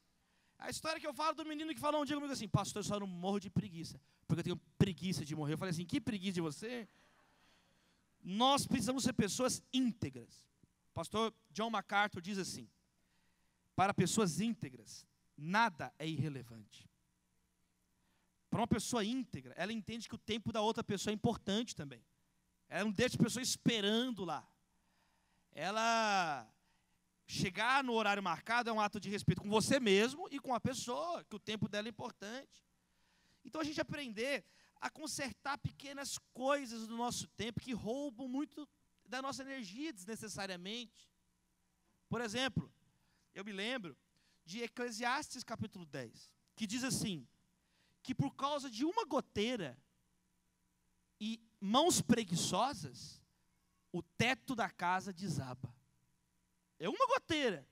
A história que eu falo do menino que falou um dia comigo assim, pastor, eu só não morro de preguiça, porque eu tenho preguiça de morrer. Eu falei assim, que preguiça de você? Nós precisamos ser pessoas íntegras. Pastor John MacArthur diz assim, para pessoas íntegras, nada é irrelevante. Para uma pessoa íntegra, ela entende que o tempo da outra pessoa é importante também. Ela não deixa a pessoa esperando lá. Ela chegar no horário marcado é um ato de respeito com você mesmo e com a pessoa, que o tempo dela é importante. Então a gente aprender a consertar pequenas coisas do nosso tempo que roubam muito da nossa energia desnecessariamente. Por exemplo, eu me lembro de Eclesiastes capítulo 10, que diz assim, que por causa de uma goteira e mãos preguiçosas, o teto da casa desaba. É uma goteira.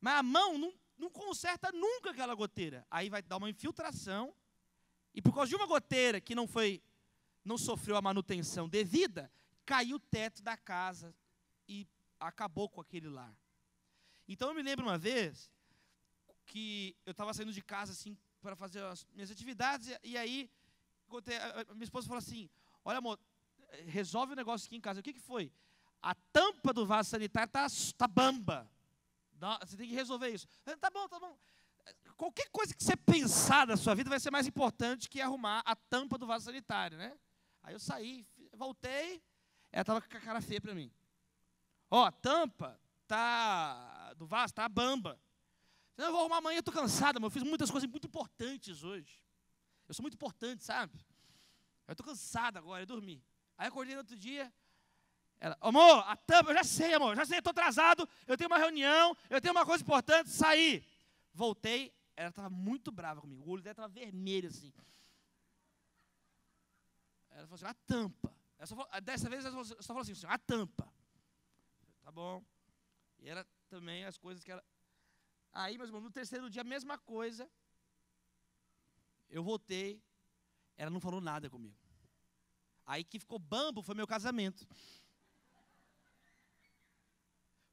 Mas a mão não conserta nunca aquela goteira. Aí vai dar uma infiltração. E por causa de uma goteira que não sofreu a manutenção devida, caiu o teto da casa e acabou com aquele lar. Então eu me lembro uma vez que eu estava saindo de casa assim para fazer as minhas atividades. E aí a minha esposa falou assim, olha amor, resolve o negócio aqui em casa. O que foi? A tampa do vaso sanitário tá bamba. Você tem que resolver isso. Tá bom. qualquer coisa que você pensar na sua vida vai ser mais importante que arrumar a tampa do vaso sanitário, né? Aí eu saí, voltei, ela estava com a cara feia para mim. Ó, a tampa do vaso tá bamba. Eu vou arrumar amanhã, eu estou cansada, mas eu fiz muitas coisas muito importantes hoje. Eu sou muito importante, sabe? Eu estou cansada agora, eu dormi. Aí eu acordei no outro dia, ela, amor, a tampa, eu já sei, amor, já sei, eu estou atrasado, eu tenho uma reunião, eu tenho uma coisa importante, saí. Voltei, ela estava muito brava comigo, o olho dela estava vermelho assim. Ela falou assim, a tampa. Dessa vez ela só falou assim, a tampa. Tá bom. E ela também, as coisas que ela... Aí, meus irmãos, no terceiro dia, a mesma coisa. Eu voltei, ela não falou nada comigo. Aí que ficou bambo foi meu casamento.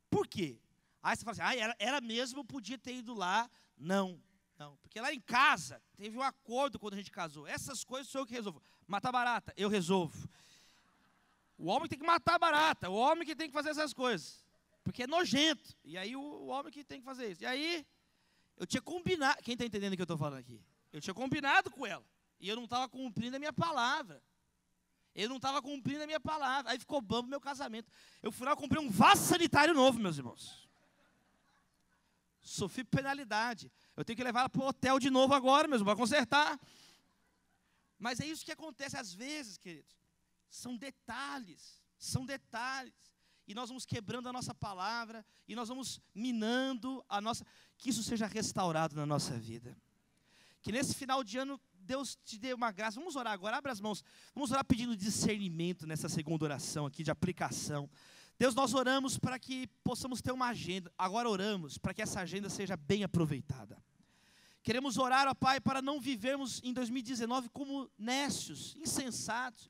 Por quê? Aí você fala assim, ela mesmo podia ter ido lá. Não, porque lá em casa teve um acordo quando a gente casou. Essas coisas sou eu que resolvo. Matar barata, eu resolvo. O homem tem que matar barata, o homem que tem que fazer essas coisas. Porque é nojento. E aí o homem que tem que fazer isso. E aí, eu tinha combinado. Quem está entendendo o que eu estou falando aqui? Eu tinha combinado com ela. E eu não estava cumprindo a minha palavra. Aí ficou bambo meu casamento. Eu fui lá e comprei um vaso sanitário novo, meus irmãos. Sofri penalidade. Eu tenho que levar ela para o hotel de novo agora, meus irmãos, para consertar. Mas é isso que acontece às vezes, queridos. São detalhes. E nós vamos quebrando a nossa palavra, e nós vamos minando a nossa... Que isso seja restaurado na nossa vida. Que nesse final de ano, Deus te dê uma graça. Vamos orar agora, abre as mãos. Vamos orar pedindo discernimento nessa segunda oração aqui, de aplicação. Deus, nós oramos para que possamos ter uma agenda. Agora oramos para que essa agenda seja bem aproveitada. Queremos orar, ó Pai, para não vivermos em 2019 como nécios, insensatos,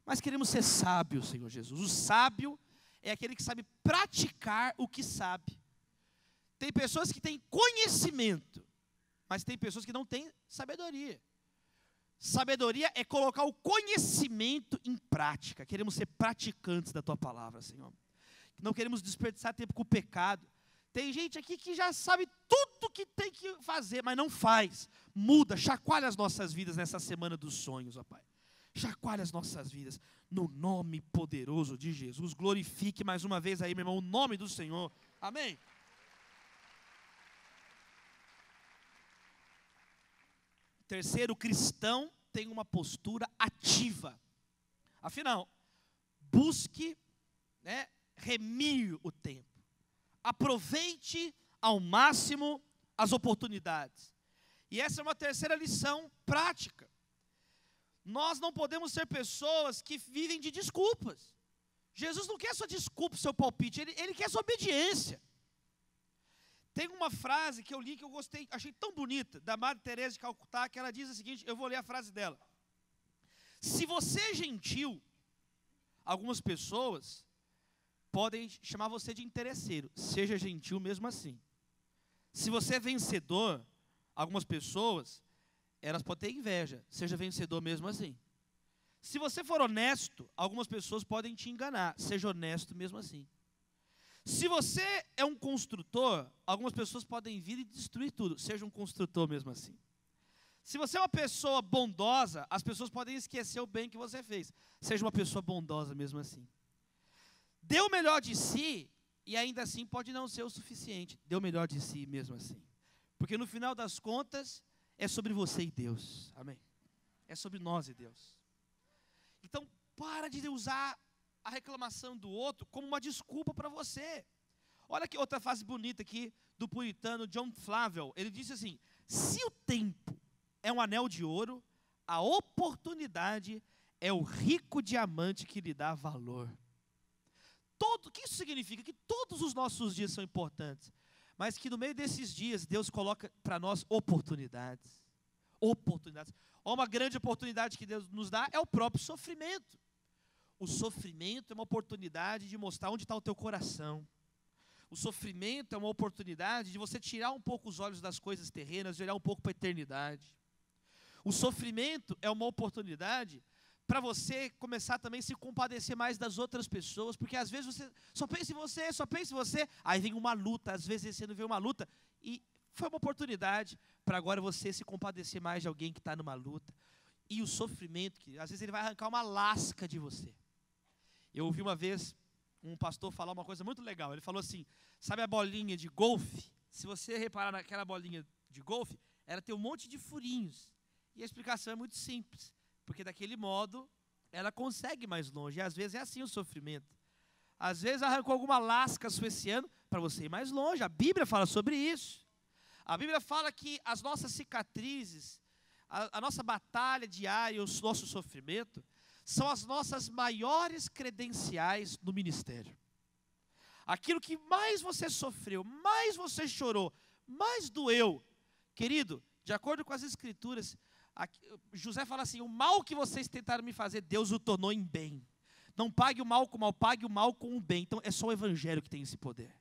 mas queremos ser sábios, Senhor Jesus. O sábio é aquele que sabe praticar o que sabe. Tem pessoas que têm conhecimento, mas tem pessoas que não têm sabedoria. Sabedoria é colocar o conhecimento em prática. Queremos ser praticantes da Tua palavra, Senhor. Não queremos desperdiçar tempo com o pecado. Tem gente aqui que já sabe tudo que tem que fazer, mas não faz. Muda, chacoalha as nossas vidas nessa semana dos sonhos, ó Pai. Chacoalha as nossas vidas, no nome poderoso de Jesus. Glorifique mais uma vez aí, meu irmão, o nome do Senhor. Amém. Terceiro, o cristão tem uma postura ativa. Afinal, busque, remir o tempo. Aproveite ao máximo as oportunidades. E essa é uma terceira lição prática. Nós não podemos ser pessoas que vivem de desculpas. Jesus não quer sua desculpa, seu palpite, ele quer sua obediência. Tem uma frase que eu li que eu gostei, achei tão bonita, da Madre Teresa de Calcutá, que ela diz o seguinte, eu vou ler a frase dela. Se você é gentil, algumas pessoas podem chamar você de interesseiro. Seja gentil mesmo assim. Se você é vencedor, algumas pessoas, elas podem ter inveja. Seja vencedor mesmo assim. Se você for honesto, algumas pessoas podem te enganar. Seja honesto mesmo assim. Se você é um construtor, algumas pessoas podem vir e destruir tudo. Seja um construtor mesmo assim. Se você é uma pessoa bondosa, as pessoas podem esquecer o bem que você fez. Seja uma pessoa bondosa mesmo assim. Dê o melhor de si e ainda assim pode não ser o suficiente. Dê o melhor de si mesmo assim. Porque no final das contas, é sobre você e Deus. Amém? É sobre nós e Deus. Então, para de usar a reclamação do outro como uma desculpa para você. Olha que outra frase bonita aqui do puritano John Flavel. Ele disse assim, se o tempo é um anel de ouro, a oportunidade é o rico diamante que lhe dá valor. O que isso significa? Que todos os nossos dias são importantes, mas que no meio desses dias Deus coloca para nós oportunidades. Oportunidades. Uma grande oportunidade que Deus nos dá é o próprio sofrimento. O sofrimento é uma oportunidade de mostrar onde está o teu coração. O sofrimento é uma oportunidade de você tirar um pouco os olhos das coisas terrenas e olhar um pouco para a eternidade. O sofrimento é uma oportunidade para você começar também a se compadecer mais das outras pessoas, porque às vezes você só pensa em você, aí vem uma luta, às vezes você não vê uma luta, e foi uma oportunidade para agora você se compadecer mais de alguém que está numa luta. E o sofrimento, que às vezes ele vai arrancar uma lasca de você. Eu ouvi uma vez um pastor falar uma coisa muito legal. Ele falou assim, sabe a bolinha de golfe? Se você reparar naquela bolinha de golfe, ela tem um monte de furinhos. E a explicação é muito simples. Porque daquele modo, ela consegue ir mais longe. E às vezes é assim o sofrimento. Às vezes arrancou alguma lasca sua esse ano para você ir mais longe. A Bíblia fala sobre isso. A Bíblia fala que as nossas cicatrizes, a nossa batalha diária, o nosso sofrimento, são as nossas maiores credenciais no ministério. Aquilo que mais você sofreu, mais você chorou, mais doeu. Querido, de acordo com as Escrituras, José fala assim, o mal que vocês tentaram me fazer, Deus o tornou em bem. Não pague o mal com o mal, pague o mal com o bem. Então é só o Evangelho que tem esse poder.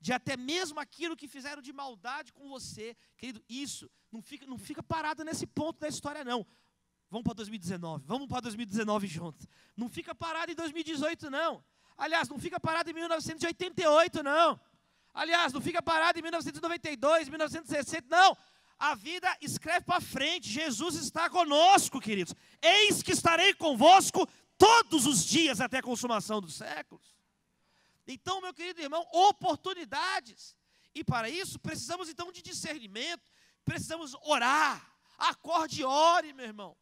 De até mesmo aquilo que fizeram de maldade com você, querido, isso não fica parado nesse ponto da história não. Vamos para 2019, vamos para 2019 juntos. Não fica parado em 2018 não. Aliás, não fica parado em 1988 não. Aliás, não fica parado em 1992, 1960, não. A vida escreve para frente, Jesus está conosco, queridos. Eis que estarei convosco todos os dias até a consumação dos séculos. Então, meu querido irmão, oportunidades. E para isso, precisamos então de discernimento, precisamos orar. Acorde e ore, meu irmão.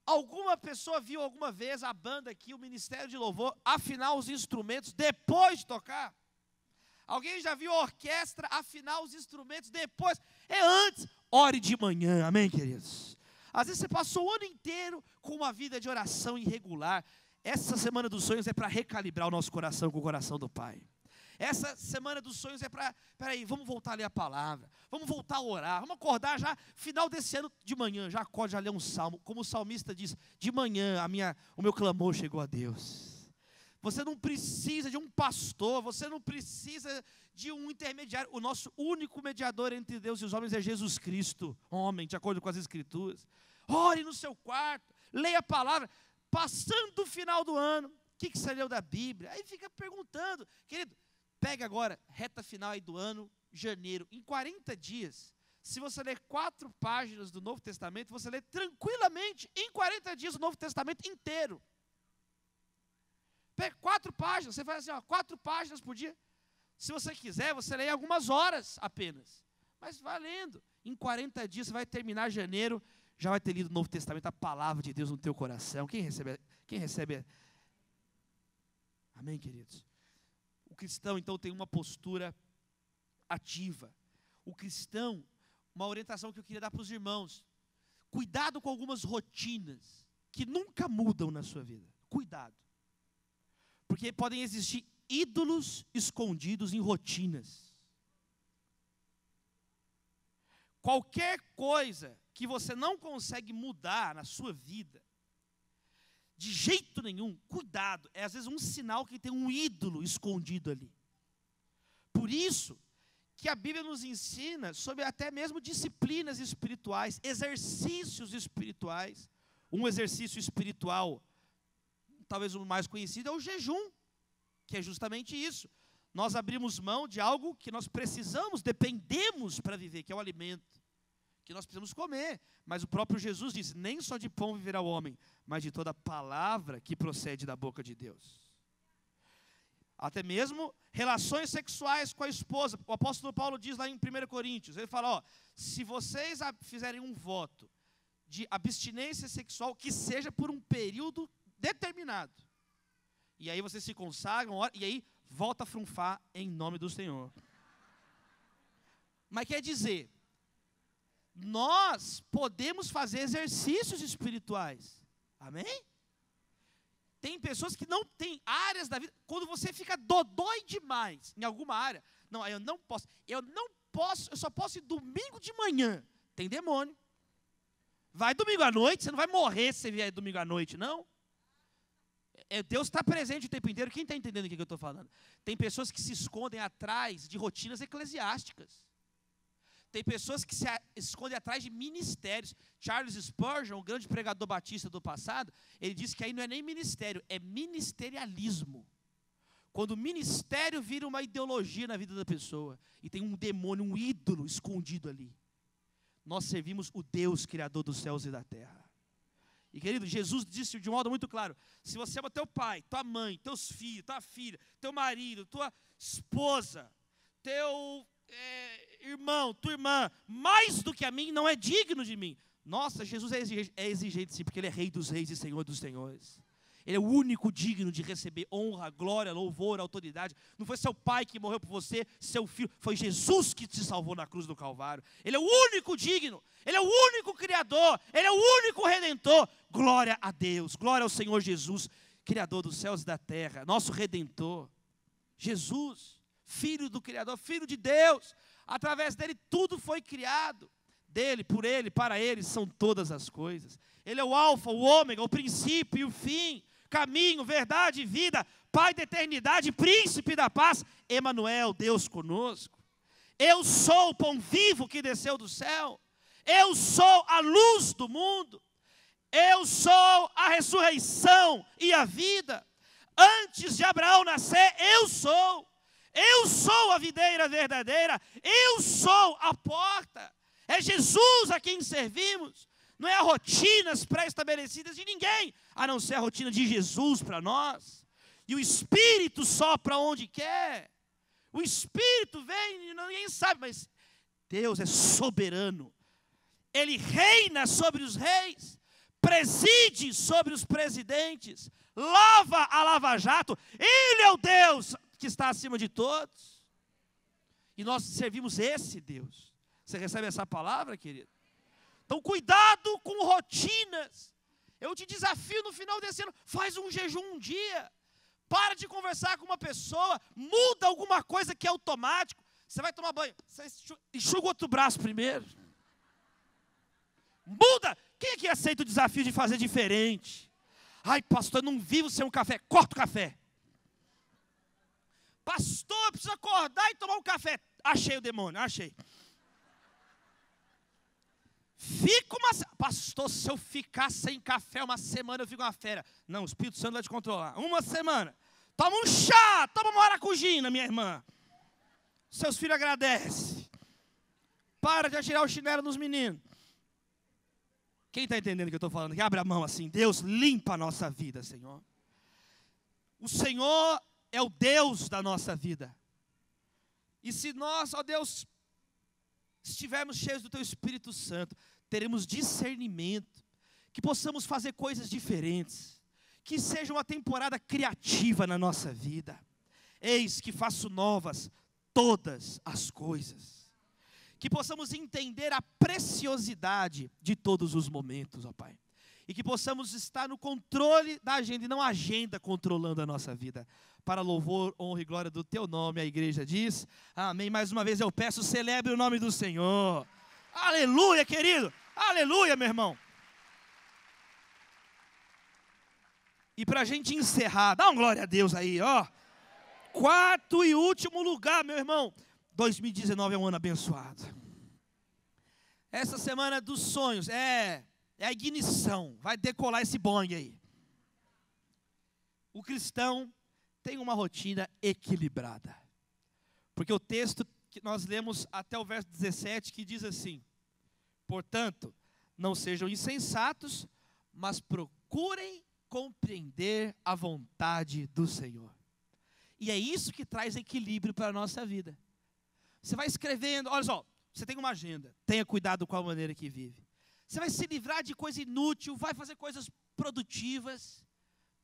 Alguma pessoa viu alguma vez a banda aqui, o Ministério de Louvor, afinar os instrumentos depois de tocar? Alguém já viu a orquestra afinar os instrumentos depois? É antes. Ore de manhã, amém, queridos? Às vezes você passou o ano inteiro com uma vida de oração irregular. Essa semana dos sonhos é para recalibrar o nosso coração com o coração do Pai. Essa semana dos sonhos é para, peraí, vamos voltar a ler a palavra, vamos voltar a orar, vamos acordar já, final desse ano de manhã, já acorde, já lê um salmo, como o salmista diz, de manhã o meu clamor chegou a Deus. Você não precisa de um pastor, você não precisa de um intermediário, o nosso único mediador entre Deus e os homens é Jesus Cristo, homem, de acordo com as Escrituras. Ore no seu quarto, leia a palavra, passando o final do ano, o que você leu da Bíblia? Aí fica perguntando, querido, pega agora, reta final aí do ano, janeiro, em 40 dias, se você ler 4 páginas do Novo Testamento, você lê tranquilamente, em 40 dias, o Novo Testamento inteiro. Pega 4 páginas, você faz assim, ó, 4 páginas por dia. Se você quiser, você lê algumas horas apenas. Mas vai lendo. Em 40 dias, você vai terminar janeiro, já vai ter lido o Novo Testamento, a palavra de Deus no teu coração. Quem recebe? Amém, queridos? O cristão, então, tem uma postura ativa. O cristão, uma orientação que eu queria dar para os irmãos. Cuidado com algumas rotinas que nunca mudam na sua vida. Cuidado. Porque podem existir ídolos escondidos em rotinas. Qualquer coisa que você não consegue mudar na sua vida, de jeito nenhum, cuidado, é às vezes um sinal que tem um ídolo escondido ali. Por isso que a Bíblia nos ensina sobre até mesmo disciplinas espirituais, exercícios espirituais. Um exercício espiritual, talvez o mais conhecido, é o jejum, que é justamente isso. Nós abrimos mão de algo que nós precisamos, dependemos para viver, que é o alimento, que nós precisamos comer. Mas o próprio Jesus disse, nem só de pão viverá o homem, mas de toda palavra que procede da boca de Deus. Até mesmo relações sexuais com a esposa. O apóstolo Paulo diz lá em 1 Coríntios, ele fala, ó, se vocês fizerem um voto de abstinência sexual, que seja por um período determinado. E aí vocês se consagram, e aí volta a frunfar em nome do Senhor. Mas quer dizer, nós podemos fazer exercícios espirituais. Amém? Tem pessoas que não têm áreas da vida, quando você fica dodói demais em alguma área, não, eu não posso, eu só posso ir domingo de manhã. Tem demônio. Vai domingo à noite, você não vai morrer se você vier domingo à noite, não. Deus está presente o tempo inteiro. Quem está entendendo o que eu estou falando? Tem pessoas que se escondem atrás de rotinas eclesiásticas. Tem pessoas que se escondem atrás de ministérios. Charles Spurgeon, o grande pregador batista do passado, ele disse que aí não é nem ministério, é ministerialismo. Quando o ministério vira uma ideologia na vida da pessoa, e tem um demônio, um ídolo escondido ali. Nós servimos o Deus Criador dos céus e da terra. E querido, Jesus disse de um modo muito claro, se você ama teu pai, tua mãe, teus filhos, tua filha, teu marido, tua esposa, teu irmão, tua irmã, mais do que a mim, não é digno de mim. Nossa, Jesus é exigente sim, porque Ele é Rei dos reis e Senhor dos senhores. Ele é o único digno de receber honra, glória, louvor, autoridade. Não foi seu pai que morreu por você, seu filho. Foi Jesus que te salvou na cruz do Calvário. Ele é o único digno. Ele é o único Criador. Ele é o único Redentor. Glória a Deus. Glória ao Senhor Jesus, Criador dos céus e da terra. Nosso Redentor. Jesus, Filho do Criador, Filho de Deus. Através dele tudo foi criado. Dele, por ele, para ele são todas as coisas. Ele é o alfa, o ômega, o princípio e o fim. Caminho, verdade e vida, Pai da eternidade, príncipe da paz, Emanuel, Deus conosco. Eu sou o pão vivo que desceu do céu. Eu sou a luz do mundo. Eu sou a ressurreição e a vida. Antes de Abraão nascer, eu sou. Eu sou a videira verdadeira. Eu sou a porta. É Jesus a quem servimos. Não é a rotinas pré-estabelecidas de ninguém, a não ser a rotina de Jesus para nós. E o Espírito sopra onde quer. O Espírito vem, ninguém sabe, mas Deus é soberano. Ele reina sobre os reis, preside sobre os presidentes, lava a lava-jato. Ele é o Deus que está acima de todos. E nós servimos esse Deus. Você recebe essa palavra, querido? Então, cuidado com rotinas. Eu te desafio no final desse ano, faz um jejum um dia. Para de conversar com uma pessoa, muda alguma coisa que é automático. Você vai tomar banho, você enxuga o outro braço primeiro. Muda. Quem é que aceita o desafio de fazer diferente? Ai, pastor, eu não vivo sem um café. Corta o café. Pastor, eu preciso acordar e tomar um café. Achei o demônio, achei. Fica pastor, se eu ficar sem café uma semana, eu fico uma fera. Não, o Espírito Santo vai te controlar. Uma semana. Toma um chá, toma uma maracujina, minha irmã. Seus filhos agradecem. Para de atirar o chinelo nos meninos. Quem está entendendo o que eu estou falando? Que abre a mão assim. Deus, limpa a nossa vida, Senhor. O Senhor é o Deus da nossa vida. E se nós, ó Deus, estivermos cheios do Teu Espírito Santo, teremos discernimento, que possamos fazer coisas diferentes, que seja uma temporada criativa na nossa vida. Eis que faço novas todas as coisas. Que possamos entender a preciosidade de todos os momentos, ó Pai. E que possamos estar no controle da agenda e não a agenda controlando a nossa vida. Para louvor, honra e glória do Teu nome, a igreja diz, amém. Mais uma vez eu peço, celebre o nome do Senhor. Aleluia, querido. Aleluia, meu irmão. E para a gente encerrar, dá uma glória a Deus aí, ó. Quarto e último lugar, meu irmão. 2019 é um ano abençoado. Essa semana dos sonhos é a ignição. Vai decolar esse Boeing aí. O cristão tem uma rotina equilibrada. Porque o texto que nós lemos até o verso 17 que diz assim: portanto, não sejam insensatos, mas procurem compreender a vontade do Senhor. E é isso que traz equilíbrio para a nossa vida. Você vai escrevendo, olha só, você tem uma agenda, tenha cuidado com a maneira que vive. Você vai se livrar de coisa inútil, vai fazer coisas produtivas.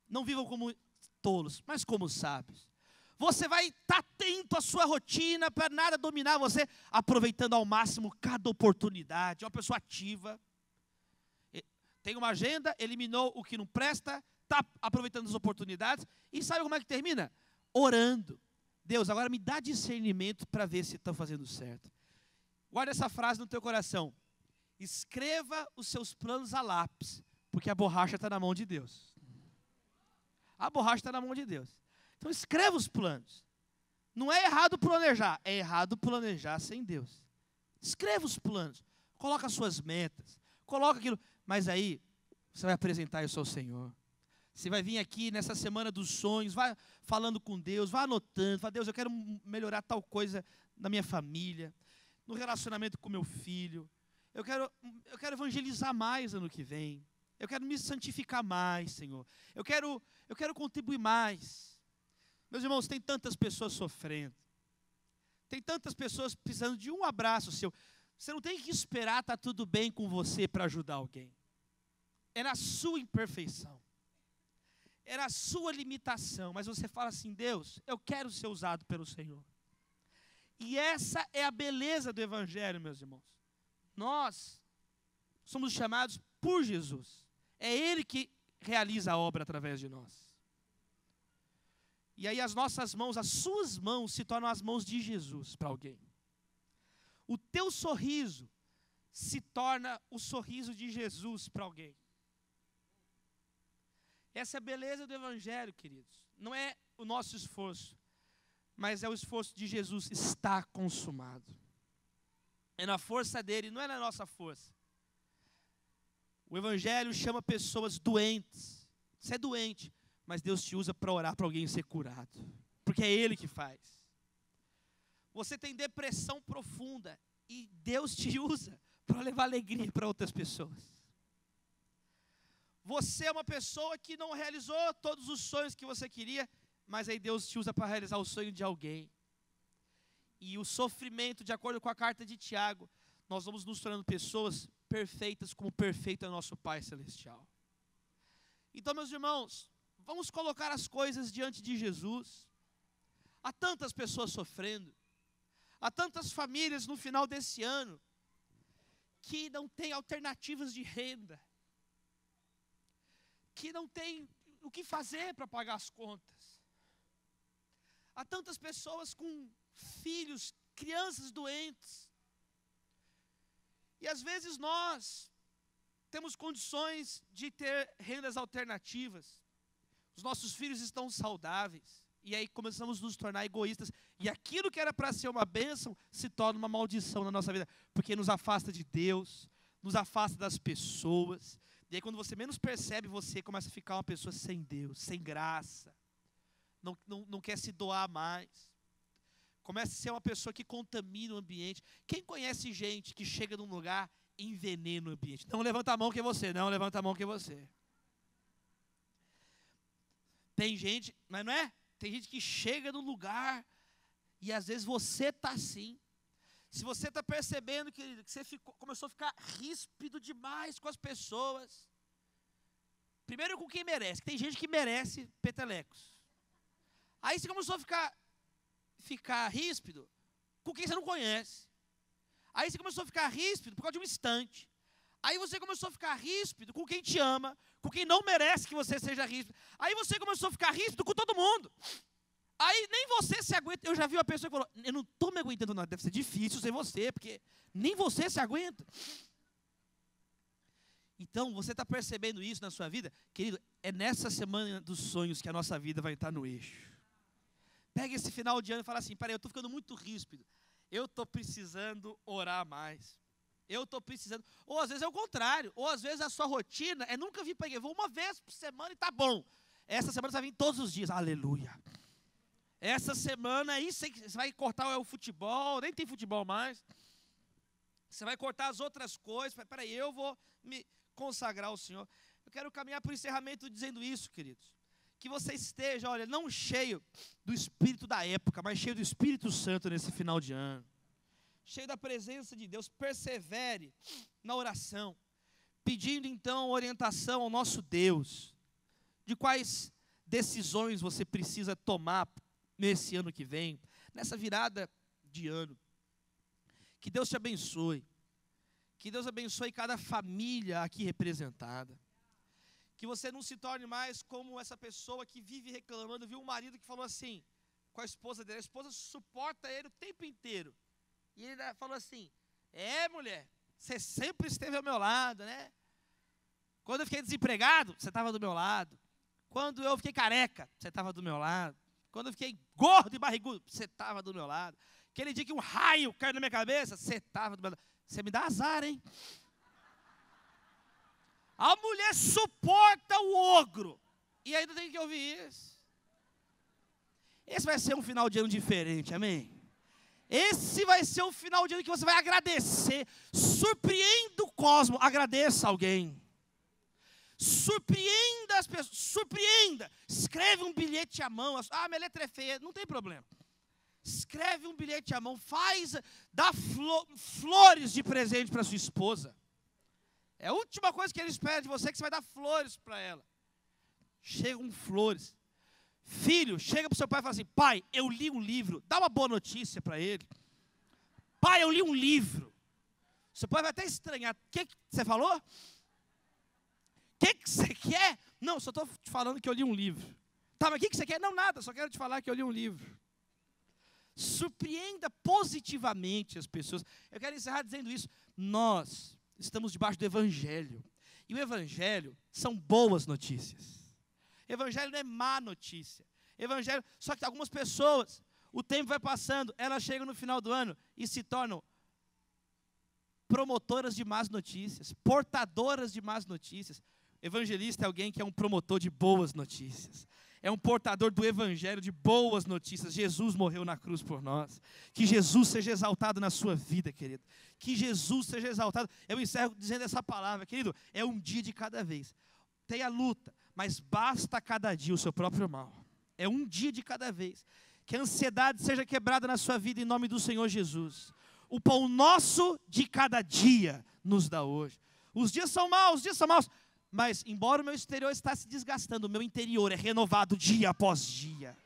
Não vivam como tolos, mas como sábios. Você vai estar atento à sua rotina para nada dominar você, aproveitando ao máximo cada oportunidade. É uma pessoa ativa. Tem uma agenda, eliminou o que não presta, está aproveitando as oportunidades. E sabe como é que termina? Orando. Deus, agora me dá discernimento para ver se estão fazendo certo. Guarda essa frase no teu coração. Escreva os seus planos a lápis, porque a borracha está na mão de Deus. A borracha está na mão de Deus. Então escreva os planos. Não é errado planejar, é errado planejar sem Deus. Escreva os planos, coloca as suas metas, coloca aquilo. Mas aí, você vai apresentar isso ao Senhor. Você vai vir aqui nessa semana dos sonhos, vai falando com Deus, vai anotando, fala, Deus, eu quero melhorar tal coisa na minha família, no relacionamento com meu filho. Eu quero evangelizar mais ano que vem. Eu quero me santificar mais, Senhor. Eu quero contribuir mais. Meus irmãos, tem tantas pessoas sofrendo. Tem tantas pessoas precisando de um abraço seu. Você não tem que esperar estar tudo bem com você para ajudar alguém. É na sua imperfeição. É na sua limitação. Mas você fala assim, Deus, eu quero ser usado pelo Senhor. E essa é a beleza do Evangelho, meus irmãos. Nós somos chamados por Jesus. É Ele que realiza a obra através de nós. E aí as nossas mãos, as suas mãos se tornam as mãos de Jesus para alguém. O teu sorriso se torna o sorriso de Jesus para alguém. Essa é a beleza do Evangelho, queridos. Não é o nosso esforço, mas é o esforço de Jesus. Está consumado. É na força dele, não é na nossa força. O Evangelho chama pessoas doentes. Você é doente, mas Deus te usa para orar para alguém ser curado. Porque é Ele que faz. Você tem depressão profunda e Deus te usa para levar alegria para outras pessoas. Você é uma pessoa que não realizou todos os sonhos que você queria, mas aí Deus te usa para realizar o sonho de alguém. E o sofrimento, de acordo com a carta de Tiago, nós vamos nos tornando pessoas perfeitas, como perfeito é o nosso Pai Celestial. Então, meus irmãos, vamos colocar as coisas diante de Jesus. Há tantas pessoas sofrendo, há tantas famílias no final desse ano, que não têm alternativas de renda, que não têm o que fazer para pagar as contas. Há tantas pessoas com filhos, crianças doentes. E às vezes nós temos condições de ter rendas alternativas. Os nossos filhos estão saudáveis. E aí começamos a nos tornar egoístas. E aquilo que era para ser uma bênção se torna uma maldição na nossa vida. Porque nos afasta de Deus, nos afasta das pessoas. E aí quando você menos percebe, você começa a ficar uma pessoa sem Deus, sem graça. Não quer se doar mais. Começa a ser uma pessoa que contamina o ambiente. Quem conhece gente que chega num lugar e envenena o ambiente? Não levanta a mão que é você, não levanta a mão que é você. Tem gente, mas não é? Tem gente que chega num lugar e às vezes você está assim. Se você está percebendo, querido, que você começou a ficar ríspido demais com as pessoas. Primeiro com quem merece, que tem gente que merece petelecos. Aí você começou a ficar ríspido com quem você não conhece. Aí você começou a ficar ríspido por causa de um instante. Aí você começou a ficar ríspido com quem te ama, com quem não merece que você seja ríspido. Aí você começou a ficar ríspido com todo mundo. Aí nem você se aguenta. Eu já vi uma pessoa que falou, eu não estou me aguentando não, deve ser difícil ser você, porque nem você se aguenta. Então, você está percebendo isso na sua vida? Querido, é nessa semana dos sonhos que a nossa vida vai estar no eixo. Pega esse final de ano e fala assim, peraí, eu estou ficando muito ríspido. Eu estou precisando orar mais. Eu estou precisando. Ou às vezes é o contrário. Ou às vezes a sua rotina é nunca vir para a igreja. Vou uma vez por semana e está bom. Essa semana você vai vir todos os dias. Aleluia. Essa semana aí você vai cortar o futebol. Nem tem futebol mais. Você vai cortar as outras coisas. Peraí, eu vou me consagrar ao Senhor. Eu quero caminhar para o encerramento dizendo isso, queridos. Que você esteja, olha, não cheio do espírito da época, mas cheio do Espírito Santo nesse final de ano. Cheio da presença de Deus, persevere na oração, pedindo então orientação ao nosso Deus, de quais decisões você precisa tomar nesse ano que vem, nessa virada de ano. Que Deus te abençoe, que Deus abençoe cada família aqui representada. Que você não se torne mais como essa pessoa que vive reclamando. Viu um marido que falou assim, com a esposa dele, a esposa suporta ele o tempo inteiro. E ele falou assim, mulher, você sempre esteve ao meu lado, né? Quando eu fiquei desempregado, você estava do meu lado. Quando eu fiquei careca, você estava do meu lado. Quando eu fiquei gordo e barrigudo, você estava do meu lado. Aquele dia que um raio caiu na minha cabeça, você estava do meu lado. Você me dá azar, hein? A mulher suporta o ogro e ainda tem que ouvir isso. Esse vai ser um final de ano diferente, amém? Esse vai ser um final de ano que você vai agradecer. Surpreenda o cosmos, agradeça alguém. Surpreenda as pessoas, surpreenda. Escreve um bilhete à mão. Ah, minha letra é feia, não tem problema. Escreve um bilhete à mão, dá flores de presente para sua esposa. É a última coisa que ele espera de você, que você vai dar flores para ela. Chegam flores. Filho, chega para o seu pai e fala assim: pai, eu li um livro. Dá uma boa notícia para ele. Pai, eu li um livro. Seu pai vai até estranhar. O que você falou? O que você quer? Não, só estou te falando que eu li um livro. Tá, mas o que você quer? Não, nada, só quero te falar que eu li um livro. Surpreenda positivamente as pessoas. Eu quero encerrar dizendo isso. Nós estamos debaixo do Evangelho. E o Evangelho são boas notícias. Evangelho não é má notícia. Evangelho, só que algumas pessoas, o tempo vai passando, elas chegam no final do ano e se tornam promotoras de más notícias, portadoras de más notícias. Evangelista é alguém que é um promotor de boas notícias. É um portador do Evangelho de boas notícias. Jesus morreu na cruz por nós. Que Jesus seja exaltado na sua vida, querido. Que Jesus seja exaltado. Eu encerro dizendo essa palavra, querido. É um dia de cada vez. Tem a luta, mas basta cada dia o seu próprio mal. É um dia de cada vez. Que a ansiedade seja quebrada na sua vida em nome do Senhor Jesus. O pão nosso de cada dia nos dá hoje. Os dias são maus, mas embora o meu exterior está se desgastando, o meu interior é renovado dia após dia.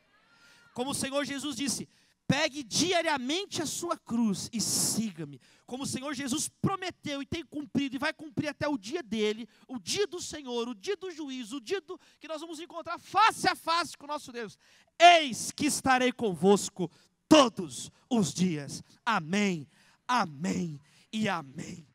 Como o Senhor Jesus disse: pegue diariamente a sua cruz e siga-me. Como o Senhor Jesus prometeu e tem cumprido e vai cumprir até o dia dele, o dia do Senhor, o dia do juízo, o dia que nós vamos encontrar face a face com o nosso Deus. Eis que estarei convosco todos os dias. Amém, amém e amém.